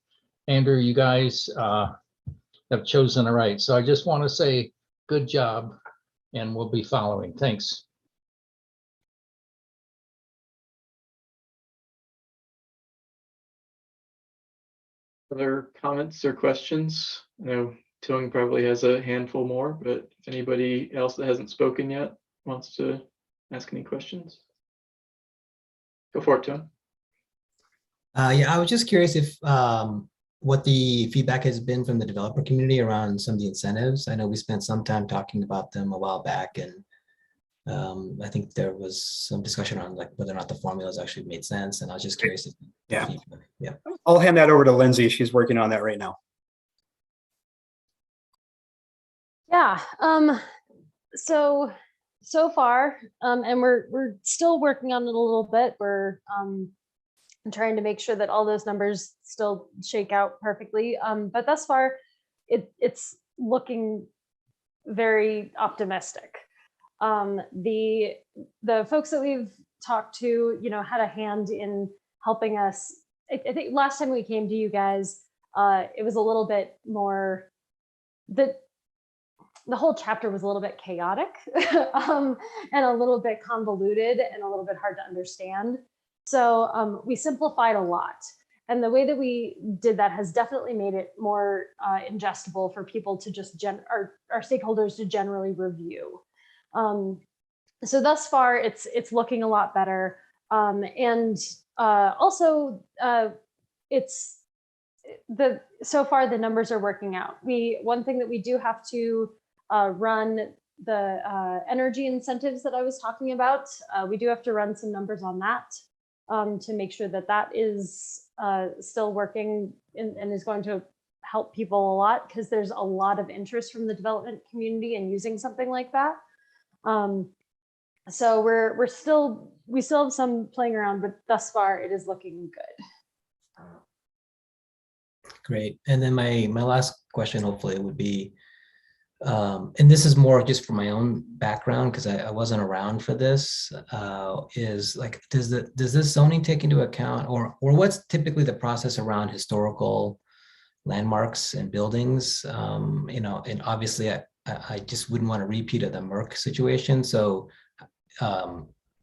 Andrew, you guys have chosen it right. So I just want to say good job, and we'll be following. Thanks. Other comments or questions? I know Tung probably has a handful more, but if anybody else that hasn't spoken yet. wants to ask any questions? Go for it, Tim. Yeah, I was just curious if what the feedback has been from the developer community around some of the incentives. I know we spent some time talking about them a while back, and I think there was some discussion on like whether or not the formulas actually made sense. And I was just curious if Yeah. Yeah. I'll hand that over to Lindsay. She's working on that right now. Yeah. So far, and we're still working on it a little bit. We're trying to make sure that all those numbers still shake out perfectly. But thus far, it's looking very optimistic. The folks that we've talked to, had a hand in helping us. I think last time we came to you guys, it was a little bit more the whole chapter was a little bit chaotic and a little bit convoluted and a little bit hard to understand. So we simplified a lot. And the way that we did that has definitely made it more ingestible for people to just, our stakeholders to generally review. So thus far, it's looking a lot better. Also, so far the numbers are working out. One thing that we do have to run the energy incentives that I was talking about. We do have to run some numbers on that to make sure that that is still working and is going to help people a lot, because there's a lot of interest from the development community in using something like that. So we still have some playing around, but thus far it is looking good. Great. And then my last question, hopefully, would be, and this is more just for my own background because I wasn't around for this, is like, does this zoning take into account, or what's typically the process around historical landmarks and buildings? And obviously I just wouldn't want to repeat of the Merck situation. So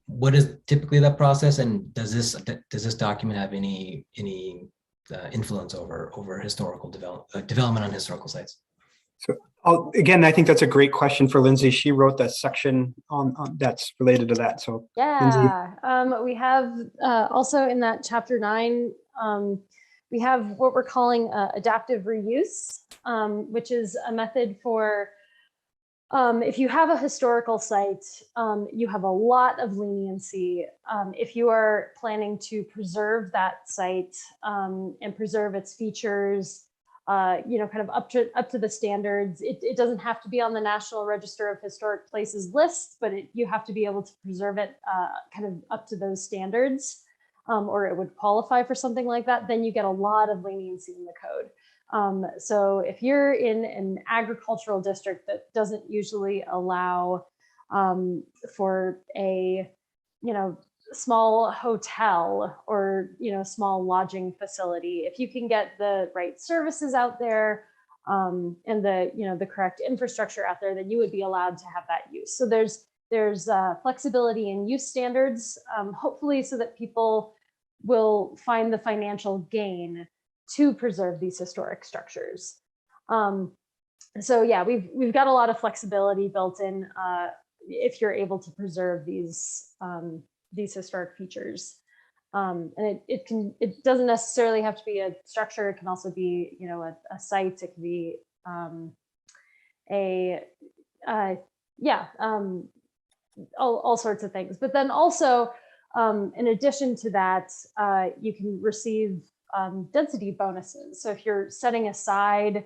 what is typically that process, and does this document have any influence over historical development on historical sites? So again, I think that's a great question for Lindsay. She wrote that section on that's related to that. So yeah, we have also in that chapter 9, we have what we're calling adaptive reuse, which is a method for if you have a historical site, you have a lot of leniency. If you are planning to preserve that site and preserve its features, kind of up to the standards. It doesn't have to be on the National Register of Historic Places list, but you have to be able to preserve it kind of up to those standards, or it would qualify for something like that. Then you get a lot of leniency in the code. So if you're in an agricultural district that doesn't usually allow for a, small hotel or, small lodging facility, if you can get the right services out there and the correct infrastructure out there, then you would be allowed to have that use. So there's flexibility in use standards, hopefully so that people will find the financial gain to preserve these historic structures. So yeah, we've got a lot of flexibility built in if you're able to preserve these historic features. And it doesn't necessarily have to be a structure. It can also be, a site. It can be all sorts of things. But then also, in addition to that, you can receive density bonuses. So if you're setting aside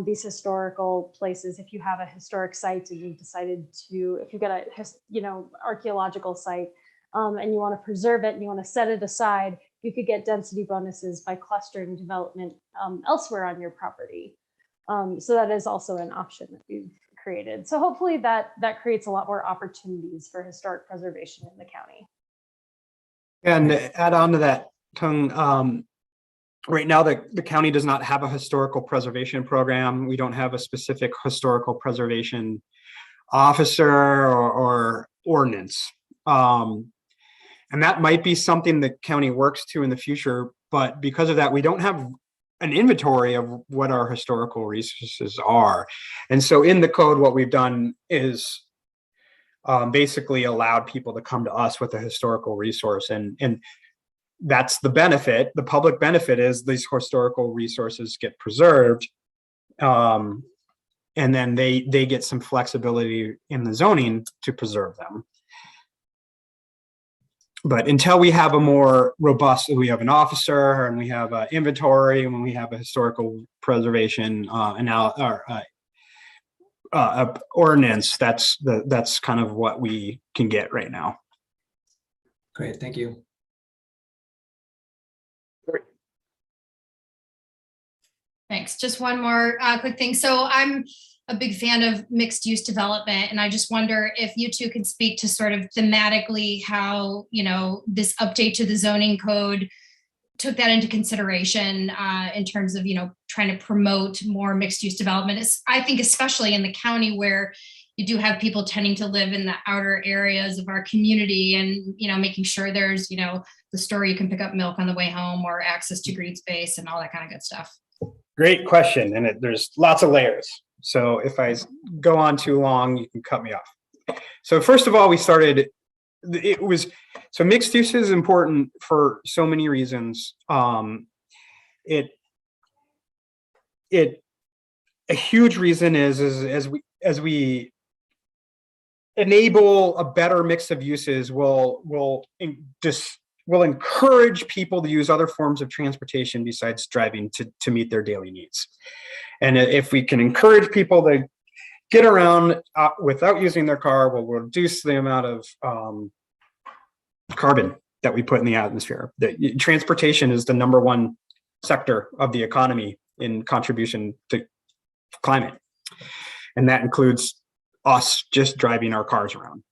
these historical places, if you have a historic site and you've decided to, if you've got a archaeological site and you want to preserve it and you want to set it aside, you could get density bonuses by clustering development elsewhere on your property. So that is also an option that we've created. So hopefully that creates a lot more opportunities for historic preservation in the county. and to add on to that, Tung, right now the county does not have a historical preservation program. We don't have a specific historical preservation officer or ordinance. And that might be something the county works to in the future, but because of that, we don't have an inventory of what our historical resources are. And so in the code, what we've done is basically allowed people to come to us with a historical resource. And that's the benefit. The public benefit is these historical resources get preserved. And then they get some flexibility in the zoning to preserve them. But until we have a more robust, we have an officer and we have an inventory, and when we have a historical preservation ordinance, that's kind of what we can get right now. Great, thank you. Thanks. Just one more quick thing. So I'm a big fan of mixed use development, and I just wonder if you two could speak to sort of thematically how, you know, this update to the zoning code took that into consideration in terms of, you know, trying to promote more mixed use development. I think especially in the county where you do have people tending to live in the outer areas of our community, and, you know, making sure there's, you know, the store you can pick up milk on the way home, or access to green space and all that kind of good stuff. Great question, and there's lots of layers. So if I go on too long, you can cut me off. So first of all, so mixed use is important for so many reasons. A huge reason is as we enable a better mix of uses, will encourage people to use other forms of transportation besides driving to meet their daily needs. And if we can encourage people to get around without using their car, we'll reduce the amount of carbon that we put in the atmosphere. Transportation is the #1 sector of the economy in contribution to climate. And that includes us just driving our cars around.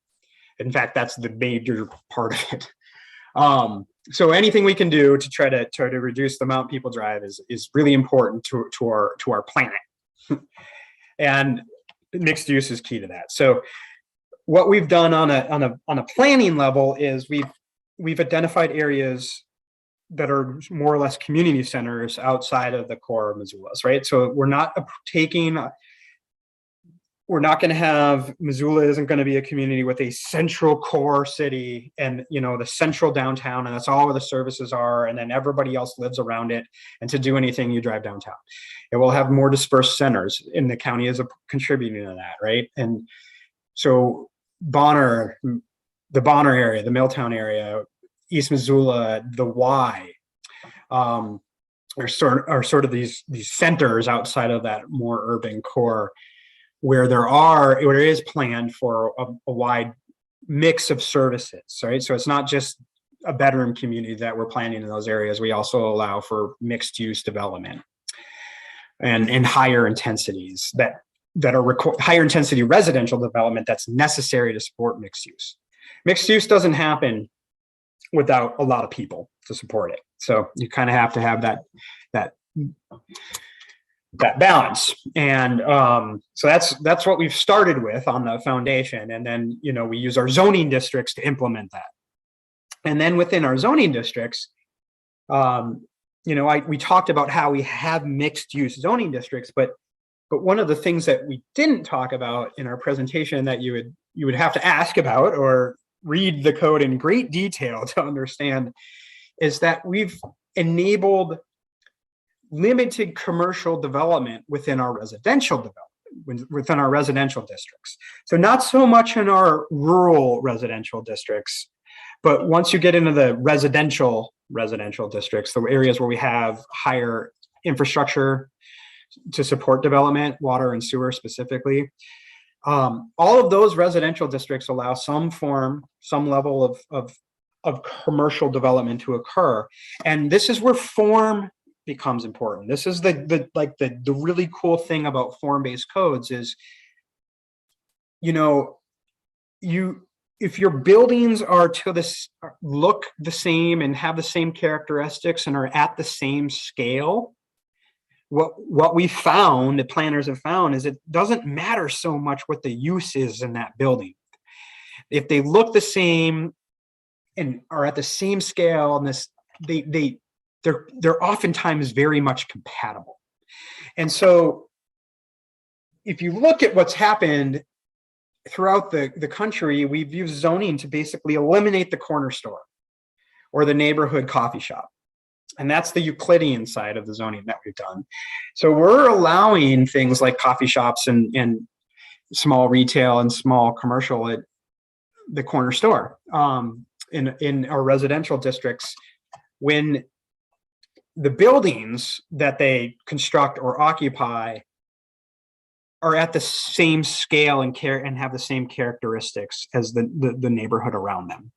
In fact, that's the major part of it. So anything we can do to try to reduce the amount people drive is really important to our planet. And mixed use is key to that. So what we've done on a planning level is we've identified areas that are more or less community centers outside of the core of Missoula's, right? So we're not going to have, Missoula isn't going to be a community with a central core city and, you know, the central downtown, and that's all where the services are, and then everybody else lives around it, and to do anything you drive downtown. It will have more dispersed centers, in the county is contributing to that, right? And so the Bonner area, the Milltown area, East Missoula, the Y, are sort of these centers outside of that more urban core, where there is planned for a wide mix of services, right? So it's not just a bedroom community that we're planning in those areas. We also allow for mixed use development and higher intensities that are higher intensity residential development that's necessary to support mixed use. Mixed use doesn't happen without a lot of people to support it. So you kind of have to have that balance. And so that's what we've started with on the foundation. And then, you know, we use our zoning districts to implement that. And then within our zoning districts, you know, we talked about how we have mixed use zoning districts, but one of the things that we didn't talk about in our presentation that you would have to ask about or read the code in great detail to understand is that we've enabled limited commercial development within our residential districts. So not so much in our rural residential districts, but once you get into the residential districts, the areas where we have higher infrastructure to support development, water and sewer specifically, all of those residential districts allow some level of commercial development to occur. And this is where form becomes important. This is the really cool thing about form-based codes is, you know, if your buildings are look the same and have the same characteristics and are at the same scale, what we found, the planners have found, is it doesn't matter so much what the use is in that building. If they look the same and are at the same scale, and they're oftentimes very much compatible. And so if you look at what's happened throughout the country, we've used zoning to basically eliminate the corner store or the neighborhood coffee shop. And that's the Euclidean side of the zoning that we've done. So we're allowing things like coffee shops and small retail and small commercial at the corner store in our residential districts, when the buildings that they construct or occupy are at the same scale and care and have the same characteristics as the neighborhood around them.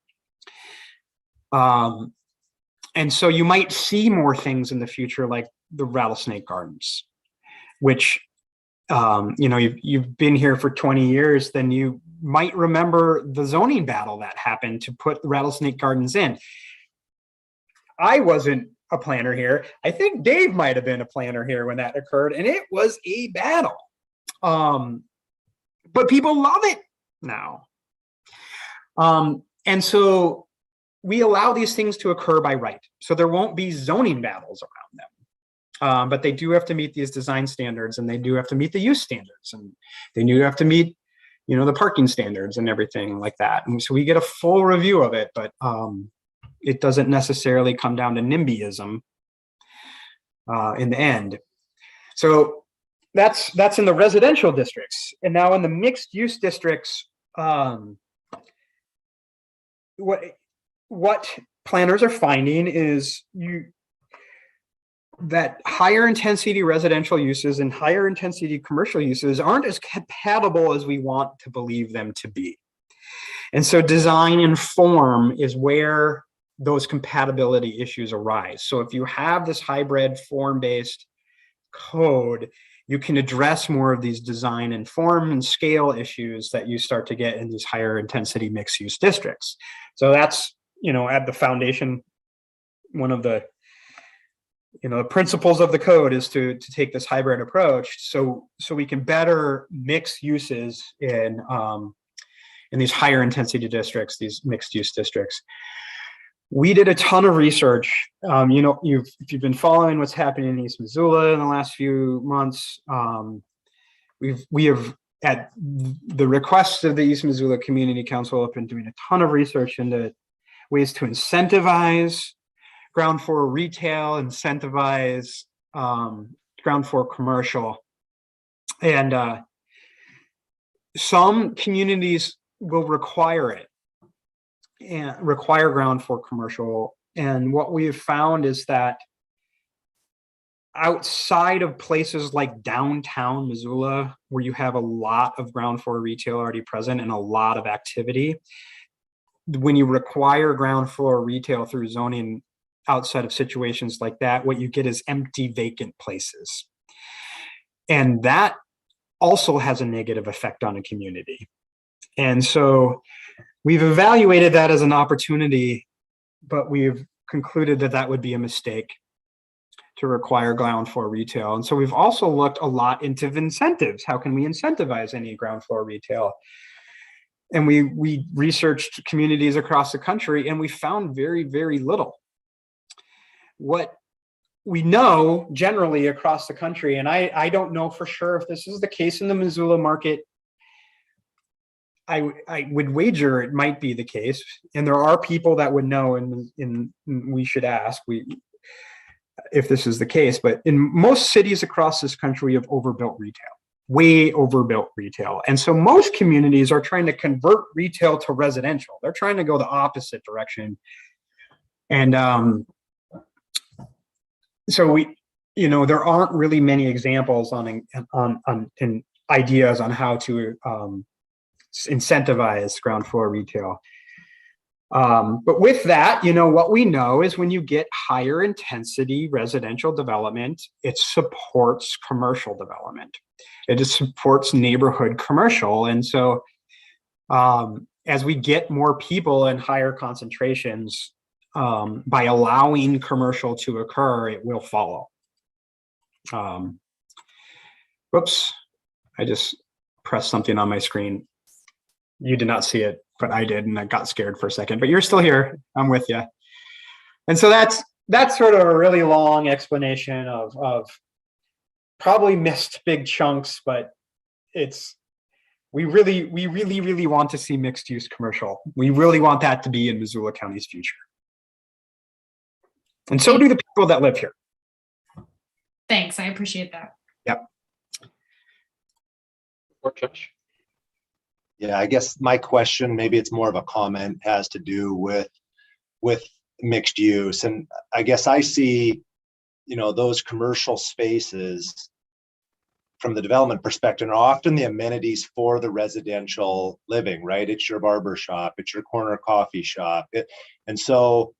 And so you might see more things in the future, like the rattlesnake gardens, which, you've been here for 20 years, then you might remember the zoning battle that happened to put the rattlesnake gardens in. I wasn't a planner here. I think Dave might have been a planner here when that occurred, and it was a battle. But people love it now. And so we allow these things to occur by right. So there won't be zoning battles around them. But they do have to meet these design standards, and they do have to meet the use standards, and they do have to meet, the parking standards and everything like that. And so we get a full review of it, but it doesn't necessarily come down to NIMBYism in the end. So that's in the residential districts. And now in the mixed use districts, what planners are finding is that higher intensity residential uses and higher intensity commercial uses aren't as compatible as we want to believe them to be. And so design and form is where those compatibility issues arise. So if you have this hybrid form-based code, you can address more of these design and form and scale issues that you start to get in these higher intensity mixed use districts. So that's, at the foundation, one of the the principles of the code is to take this hybrid approach, so we can better mix uses in these higher intensity districts, these mixed use districts. We did a ton of research. If you've been following what's happening in East Missoula in the last few months, we have, at the request of the East Missoula Community Council, have been doing a ton of research into ways to incentivize ground floor retail, incentivize ground floor commercial. And some communities will require it and require ground floor commercial. And what we have found is that outside of places like downtown Missoula, where you have a lot of ground floor retail already present and a lot of activity, when you require ground floor retail through zoning outside of situations like that, what you get is empty, vacant places. And that also has a negative effect on a community. And so we've evaluated that as an opportunity, but we've concluded that that would be a mistake to require ground floor retail. And so we've also looked a lot into incentives. How can we incentivize any ground floor retail? And we researched communities across the country, and we found very, very little. What we know generally across the country, and I don't know for sure if this is the case in the Missoula market, I would wager it might be the case, and there are people that would know, and we should ask if this is the case. But in most cities across this country, we have overbuilt retail, way overbuilt retail. And so most communities are trying to convert retail to residential. They're trying to go the opposite direction. And so there aren't really many examples on ideas on how to incentivize ground floor retail. But with that, what we know is when you get higher intensity residential development, it supports commercial development. It just supports neighborhood commercial. And so as we get more people in higher concentrations, by allowing commercial to occur, it will follow. Whoops, I just pressed something on my screen. You did not see it, but I did, and I got scared for a second, but you're still here. I'm with you. And so that's sort of a really long explanation of probably missed big chunks, but it's we really want to see mixed use commercial. We really want that to be in Missoula County's future. And so do the people that live here. Thanks, I appreciate that. Yep. Or Josh? Yeah, I guess my question, maybe it's more of a comment, has to do with mixed use. And I guess I see, you know, those commercial spaces from the development perspective are often the amenities for the residential living, right? It's your barber shop, it's your corner coffee shop. And so,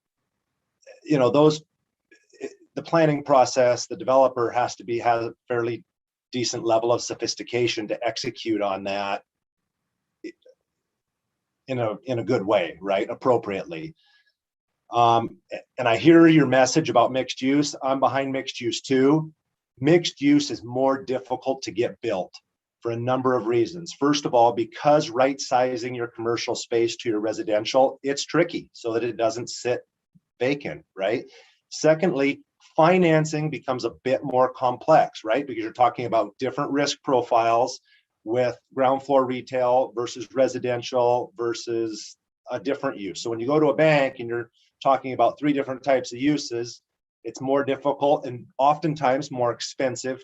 you know, the planning process, the developer has a fairly decent level of sophistication to execute on that in a good way, right? Appropriately. And I hear your message about mixed use. I'm behind mixed use too. Mixed use is more difficult to get built for a number of reasons. First of all, because right sizing your commercial space to your residential, it's tricky so that it doesn't sit vacant, right? Secondly, financing becomes a bit more complex, right? Because you're talking about different risk profiles with ground floor retail versus residential versus a different use. So when you go to a bank and you're talking about 3 different types of uses, it's more difficult and oftentimes more expensive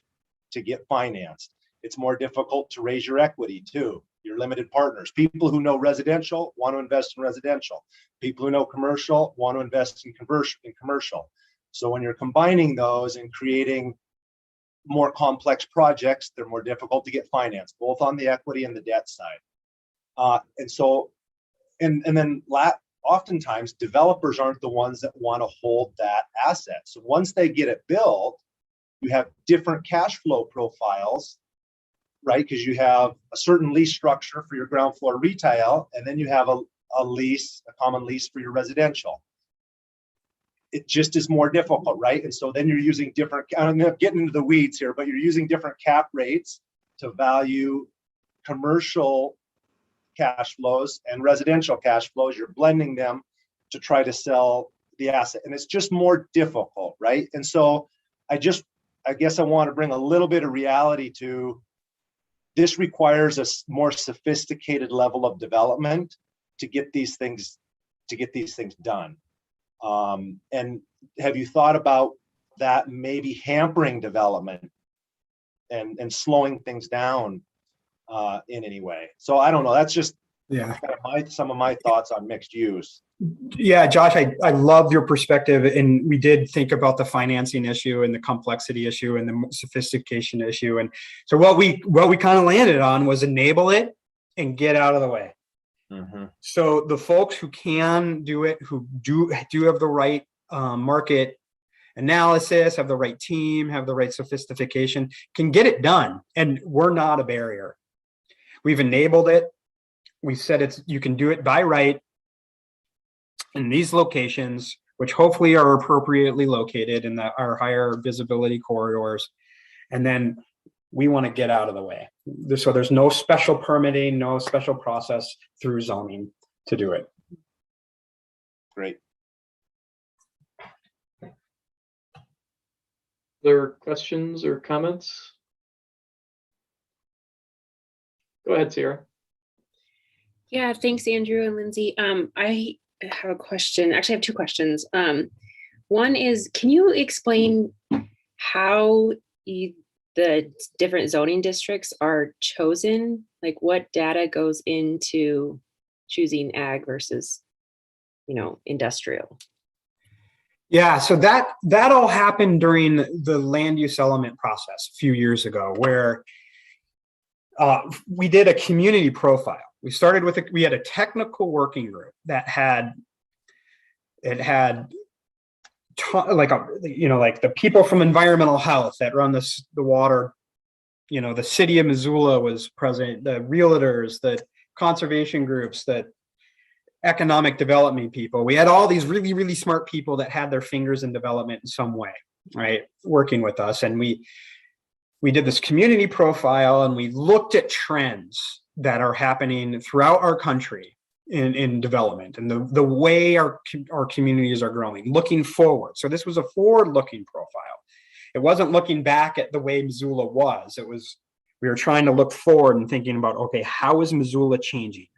to get financed. It's more difficult to raise your equity too. Your limited partners, people who know residential want to invest in residential. People who know commercial want to invest in commercial. So when you're combining those and creating more complex projects, they're more difficult to get financed, both on the equity and the debt side. And then oftentimes developers aren't the ones that want to hold that asset. So once they get it built, you have different cash flow profiles, right? Because you have a certain lease structure for your ground floor retail, and then you have a common lease for your residential. It just is more difficult, right? And so then you're using different, I'm not getting into the weeds here, but you're using different cap rates to value commercial cash flows and residential cash flows. You're blending them to try to sell the asset. And it's just more difficult, right? And so I guess I want to bring a little bit of reality to this. Requires a more sophisticated level of development to get these things done. And have you thought about that maybe hampering development and slowing things down in any way? So I don't know. That's just some of my thoughts on mixed use. Yeah, Josh, I love your perspective, and we did think about the financing issue and the complexity issue and the sophistication issue. And so what we kind of landed on was enable it and get out of the way. Mm-hmm. So the folks who can do it, who do have the right market analysis, have the right team, have the right sophistication, can get it done. And we're not a barrier. We've enabled it. We said you can do it by right in these locations, which hopefully are appropriately located in our higher visibility corridors. And then we want to get out of the way. So there's no special permitting, no special process through zoning to do it. Great. Other questions or comments? Go ahead, Sierra. Yeah, thanks, Andrew and Lindsay. I have a question. Actually, I have 2 questions. One is, can you explain how the different zoning districts are chosen? Like, what data goes into choosing ag versus, industrial? Yeah, so that all happened during the land use element process a few years ago, where we did a community profile. We started with we had a technical working group that had like the people from environmental health that run the water, the city of Missoula was present, the realtors, the conservation groups, the economic development people. We had all these really, really smart people that had their fingers in development in some way, right, working with us. And we did this community profile, and we looked at trends that are happening throughout our country in development and the way our communities are growing, looking forward. So this was a forward-looking profile. It wasn't looking back at the way Missoula was. It was We were trying to look forward and thinking about, okay, how is Missoula changing?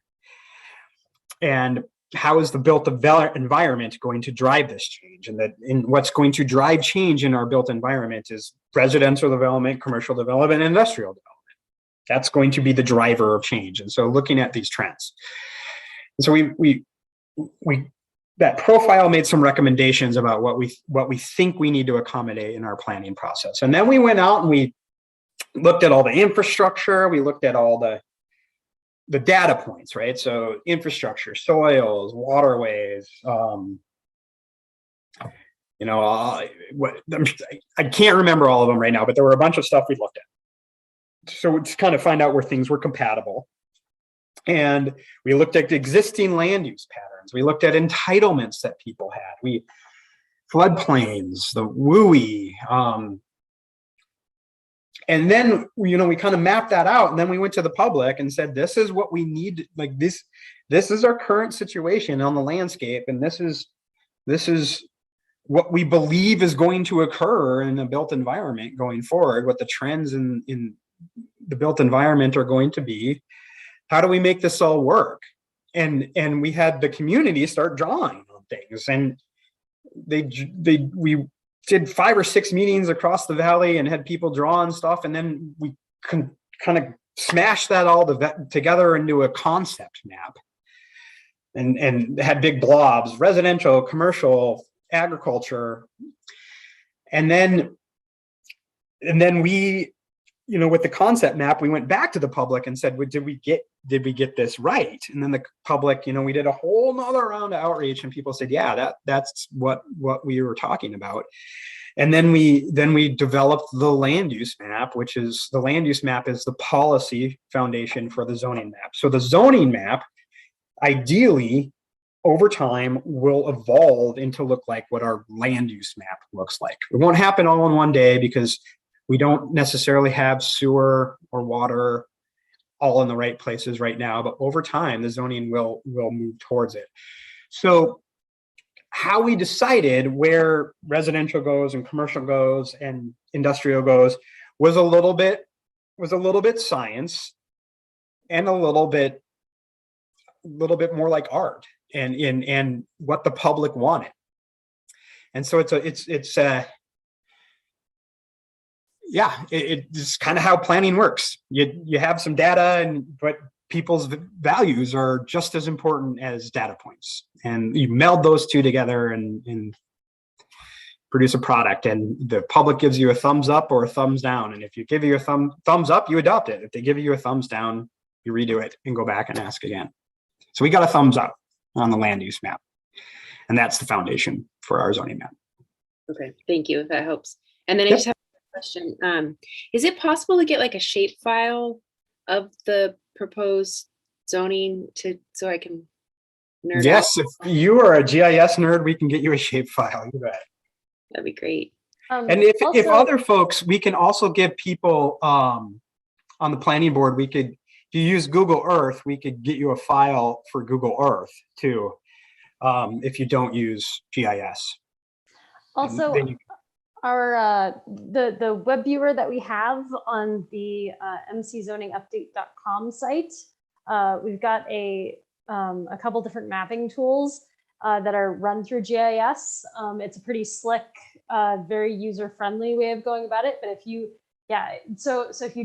And how is the built environment going to drive this change? And what's going to drive change in our built environment is residential development, commercial development, and industrial development. That's going to be the driver of change. And so looking at these trends. And so we that profile made some recommendations about what we think we need to accommodate in our planning process. And then we went out and we looked at all the infrastructure, we looked at all the data points, right? So infrastructure, soils, waterways, I can't remember all of them right now, but there were a bunch of stuff we looked at. So it's kind of find out where things were compatible. And we looked at existing land use patterns. We looked at entitlements that people had. Floodplains, the WUI, and then, we kind of mapped that out, and then we went to the public and said, this is what we need, like this is our current situation on the landscape, and this is what we believe is going to occur in the built environment going forward, what the trends in the built environment are going to be. How do we make this all work? And we had the community start drawing on things, and we did 5 or 6 meetings across the valley and had people draw on stuff, and then we kind of smashed that all together into a concept map, and had big blobs: residential, commercial, agriculture, and then we, with the concept map, we went back to the public and said, did we get this right? And then the public, we did a whole nother round of outreach, and people said, yeah, that's what we were talking about. And then we developed the land use map, which is the land use map is the policy foundation for the zoning map. So the zoning map, ideally, over time, will evolve into look like what our land use map looks like. It won't happen all in one day because we don't necessarily have sewer or water all in the right places right now, but over time, the zoning will move towards it. So how we decided where residential goes and commercial goes and industrial goes was a little bit science and a little bit more like art and what the public wanted. And so it's kind of how planning works. You have some data, but people's values are just as important as data points, and you meld those two together and produce a product. And the public gives you a thumbs up or a thumbs down. And if you give you a thumbs up, you adopt it. If they give you a thumbs down, you redo it and go back and ask again. So we got a thumbs up on the land use map, and that's the foundation for our zoning map. Okay, thank you. That helps. And then I just have a question. Is it possible to get like a shape file of the proposed zoning so I can nerd Yes, out? if you are a GIS nerd, we can get you a shape file. You bet. That'd be great. And if other folks, we can also give people on the planning board, if you use Google Earth, we could get you a file for Google Earth too, if you don't use GIS. Also, our the web viewer that we have on the mczoningupdate.com site, we've got a couple different mapping tools that are run through GIS. It's a pretty slick, very user-friendly way of going about it. But if you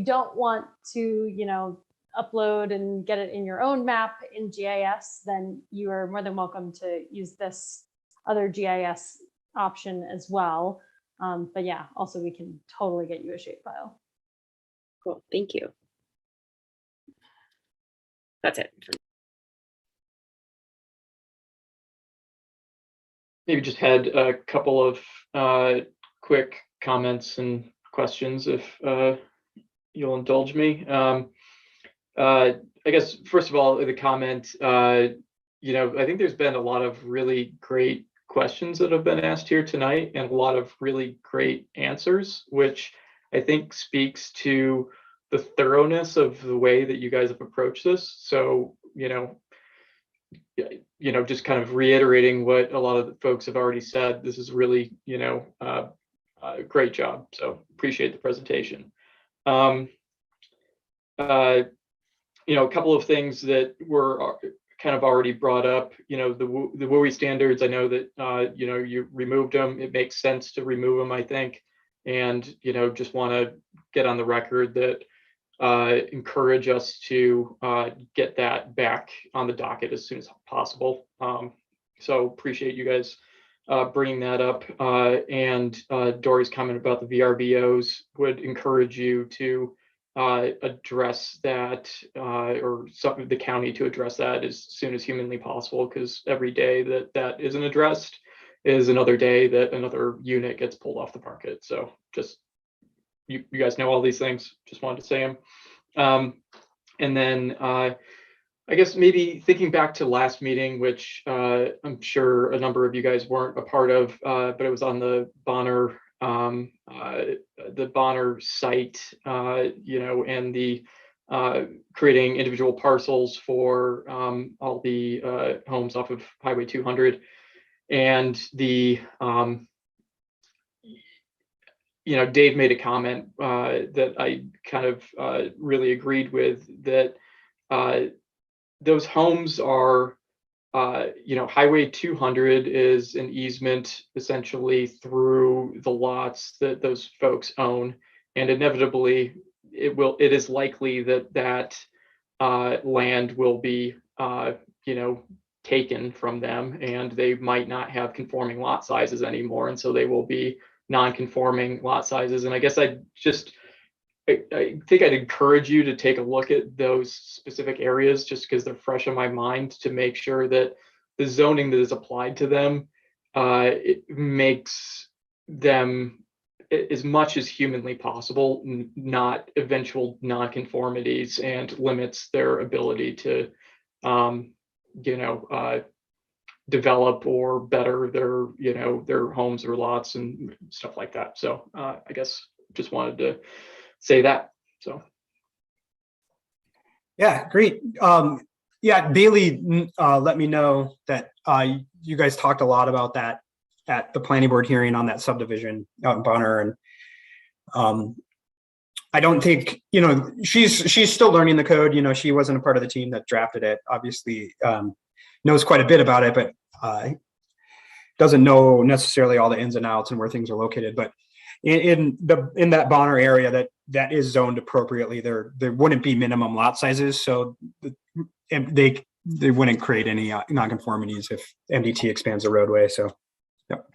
don't want to, upload and get it in your own map in GIS, then you are more than welcome to use this other GIS option as well. But yeah, also we can totally get you a shapefile. Cool, thank you. That's it. Maybe just had a couple of quick comments and questions if you'll indulge me. I guess, first of all, the comment, I think there's been a lot of really great questions that have been asked here tonight and a lot of really great answers, which I think speaks to the thoroughness of the way that you guys have approached this. So, just kind of reiterating what a lot of the folks have already said, this is really, a great job. So appreciate the presentation. a couple of things that were kind of already brought up, the WUI standards. I know that, you removed them. It makes sense to remove them, I think. And, just want to get on the record that encourage us to get that back on the docket as soon as possible. So appreciate you guys bringing that up. And Dory's comment about the VRBOs would encourage you to address that, or the county to address that as soon as humanly possible, because every day that isn't addressed is another day that another unit gets pulled off the market. So just, you guys know all these things, just wanted to say them. And then I guess maybe thinking back to last meeting, which I'm sure a number of you guys weren't a part of, but it was on the Bonner site, and the creating individual parcels for all the homes off of Highway 200, and the Dave made a comment that I kind of really agreed with, that those homes are, Highway 200 is an easement essentially through the lots that those folks own, and inevitably it is likely that land will be, taken from them, and they might not have conforming lot sizes anymore, and so they will be non-conforming lot sizes. And I guess I think I'd encourage you to take a look at those specific areas, just because they're fresh in my mind, to make sure that the zoning that is applied to them, it makes them, as much as humanly possible, not eventual non-conformities, and limits their ability to, develop or better their homes or lots and stuff like that. So I guess just wanted to say that. So Yeah, great. Bailey let me know that you guys talked a lot about that at the planning board hearing on that subdivision out in Bonner, and I don't think, she's still learning the code. She wasn't a part of the team that drafted it, obviously. Knows quite a bit about it, but doesn't know necessarily all the ins and outs and where things are located. But in that Bonner area that is zoned appropriately, there wouldn't be minimum lot sizes, so they wouldn't create any nonconformities if MDT expands the roadway. So, yep.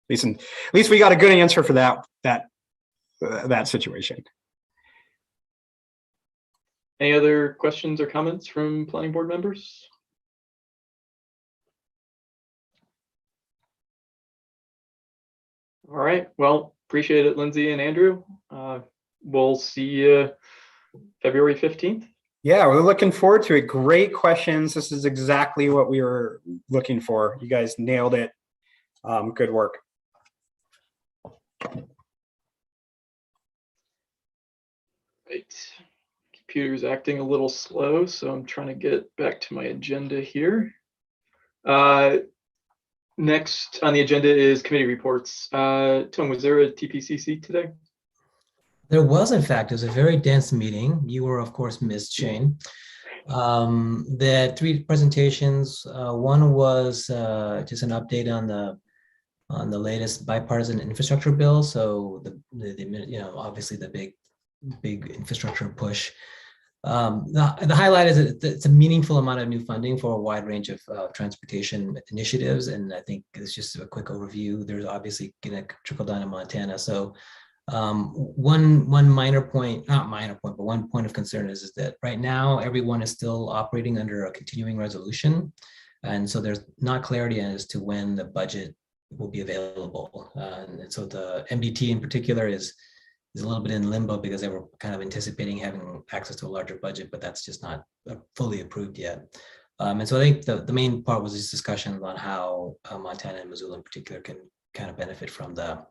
At least we got a good answer for that situation. Any other questions or comments from planning board members? All right, well, appreciate it, Lindsay and Andrew. We'll see you February 15th. Yeah, we're looking forward to it. Great questions. This is exactly what we were looking for. You guys nailed it. Good work. Right. Computer's acting a little slow, so I'm trying to get back to my agenda here. Next on the agenda is committee reports. Tom, was there a TPCC today? There was, in fact. It was a very dense meeting. You were, of course, Ms. Shane. They had 3 presentations. One was just an update on the latest bipartisan infrastructure bill. So obviously the big infrastructure push. The highlight is that it's a meaningful amount of new funding for a wide range of transportation initiatives, and I think it's just a quick overview. There's obviously going to trickle down in Montana. So one point of concern is that right now everyone is still operating under a continuing resolution, and so there's not clarity as to when the budget will be available. And so the MDT in particular is a little bit in limbo because they were kind of anticipating having access to a larger budget, but that's just not fully approved yet. And so I think the main part was this discussion on how Montana and Missoula in particular can kind of benefit from the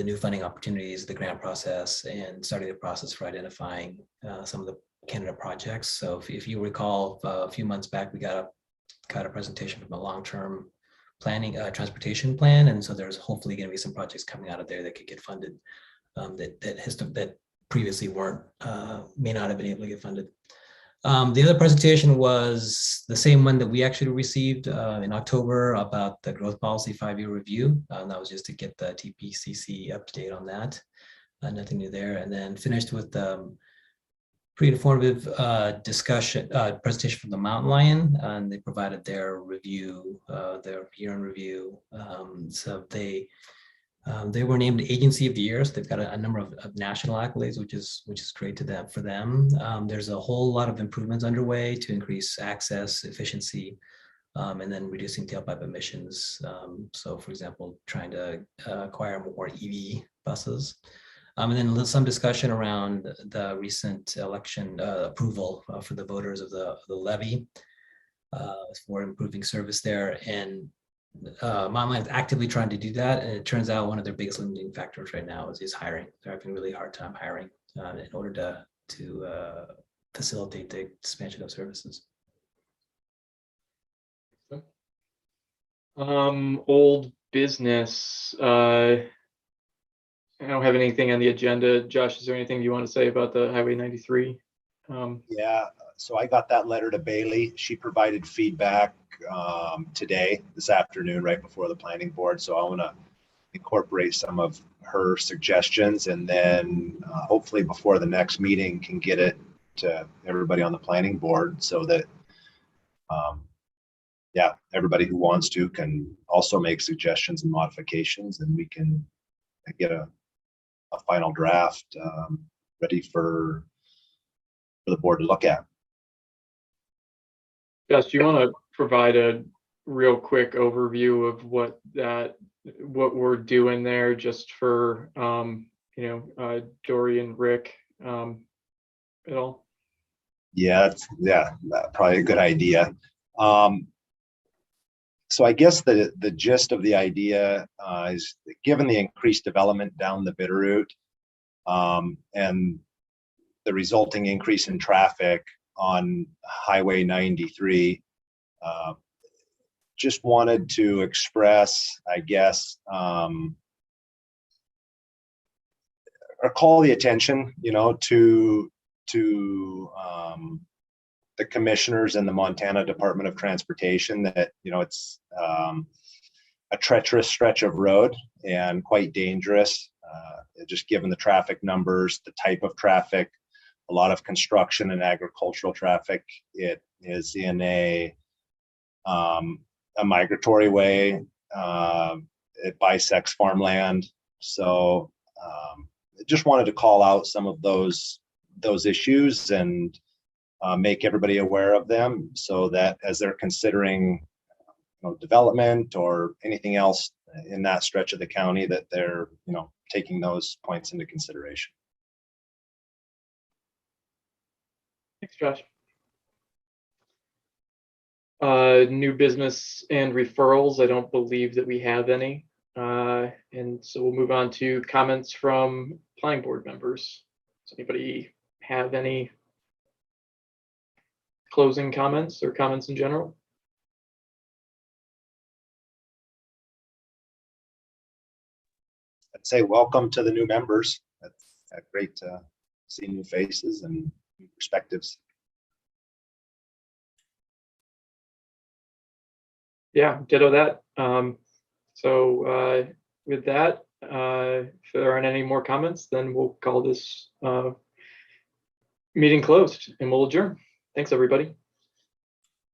new funding opportunities, the grant process, and starting the process for identifying some of the candidate projects. So if you recall, a few months back, we got a presentation from a long-term planning transportation plan, and so there's hopefully going to be some projects coming out of there that could get funded that previously may not have been able to get funded. The other presentation was the same one that we actually received in October about the growth policy 5-year review. That was just to get the TPCC up to date on that. Nothing new there. And then finished with pretty informative presentation from the Mountain Lion, and they provided their review, their year in review. So they were named Agency of the Year, so they've got a number of national accolades, which is great for them. There's a whole lot of improvements underway to increase access, efficiency, and then reducing tailpipe emissions. So, for example, trying to acquire more EV buses. And then some discussion around the recent election approval for the voters of the levy for improving service there. And Mountain Lion is actively trying to do that. And it turns out one of their biggest limiting factors right now is hiring. They're having a really hard time hiring in order to facilitate the expansion of services. Old business. I don't have anything on the agenda. Josh, is there anything you want to say about the Highway 93? Yeah, so I got that letter to Bailey. She provided feedback this afternoon, right before the planning board. So I want to incorporate some of her suggestions, and then hopefully before the next meeting can get it to everybody on the planning board, so that everybody who wants to can also make suggestions and modifications, and we can get a final draft ready for the board to look at. Josh, do you want to provide a real quick overview of what we're doing there, just for Dory and Rick at all? Yeah, probably a good idea. So I guess the gist of the idea is, given the increased development down the Bitterroot and the resulting increase in traffic on Highway 93, just wanted to express, I guess, or call the attention, to the commissioners in the Montana Department of Transportation that, it's a treacherous stretch of road and quite dangerous, just given the traffic numbers, the type of traffic, a lot of construction and agricultural traffic. It is in a migratory way. It bisects farmland. So just wanted to call out some of those issues and make everybody aware of them, so that as they're considering development or anything else in that stretch of the county, that they're taking those points into consideration. Thanks, Josh. New business and referrals. I don't believe that we have any. And so we'll move on to comments from planning board members. Does anybody have any closing comments or comments in general? I'd say welcome to the new members. That's great to see new faces and new perspectives. Yeah, ditto that. So with that, if there aren't any more comments, then we'll call this meeting closed and we'll adjourn. Thanks, everybody.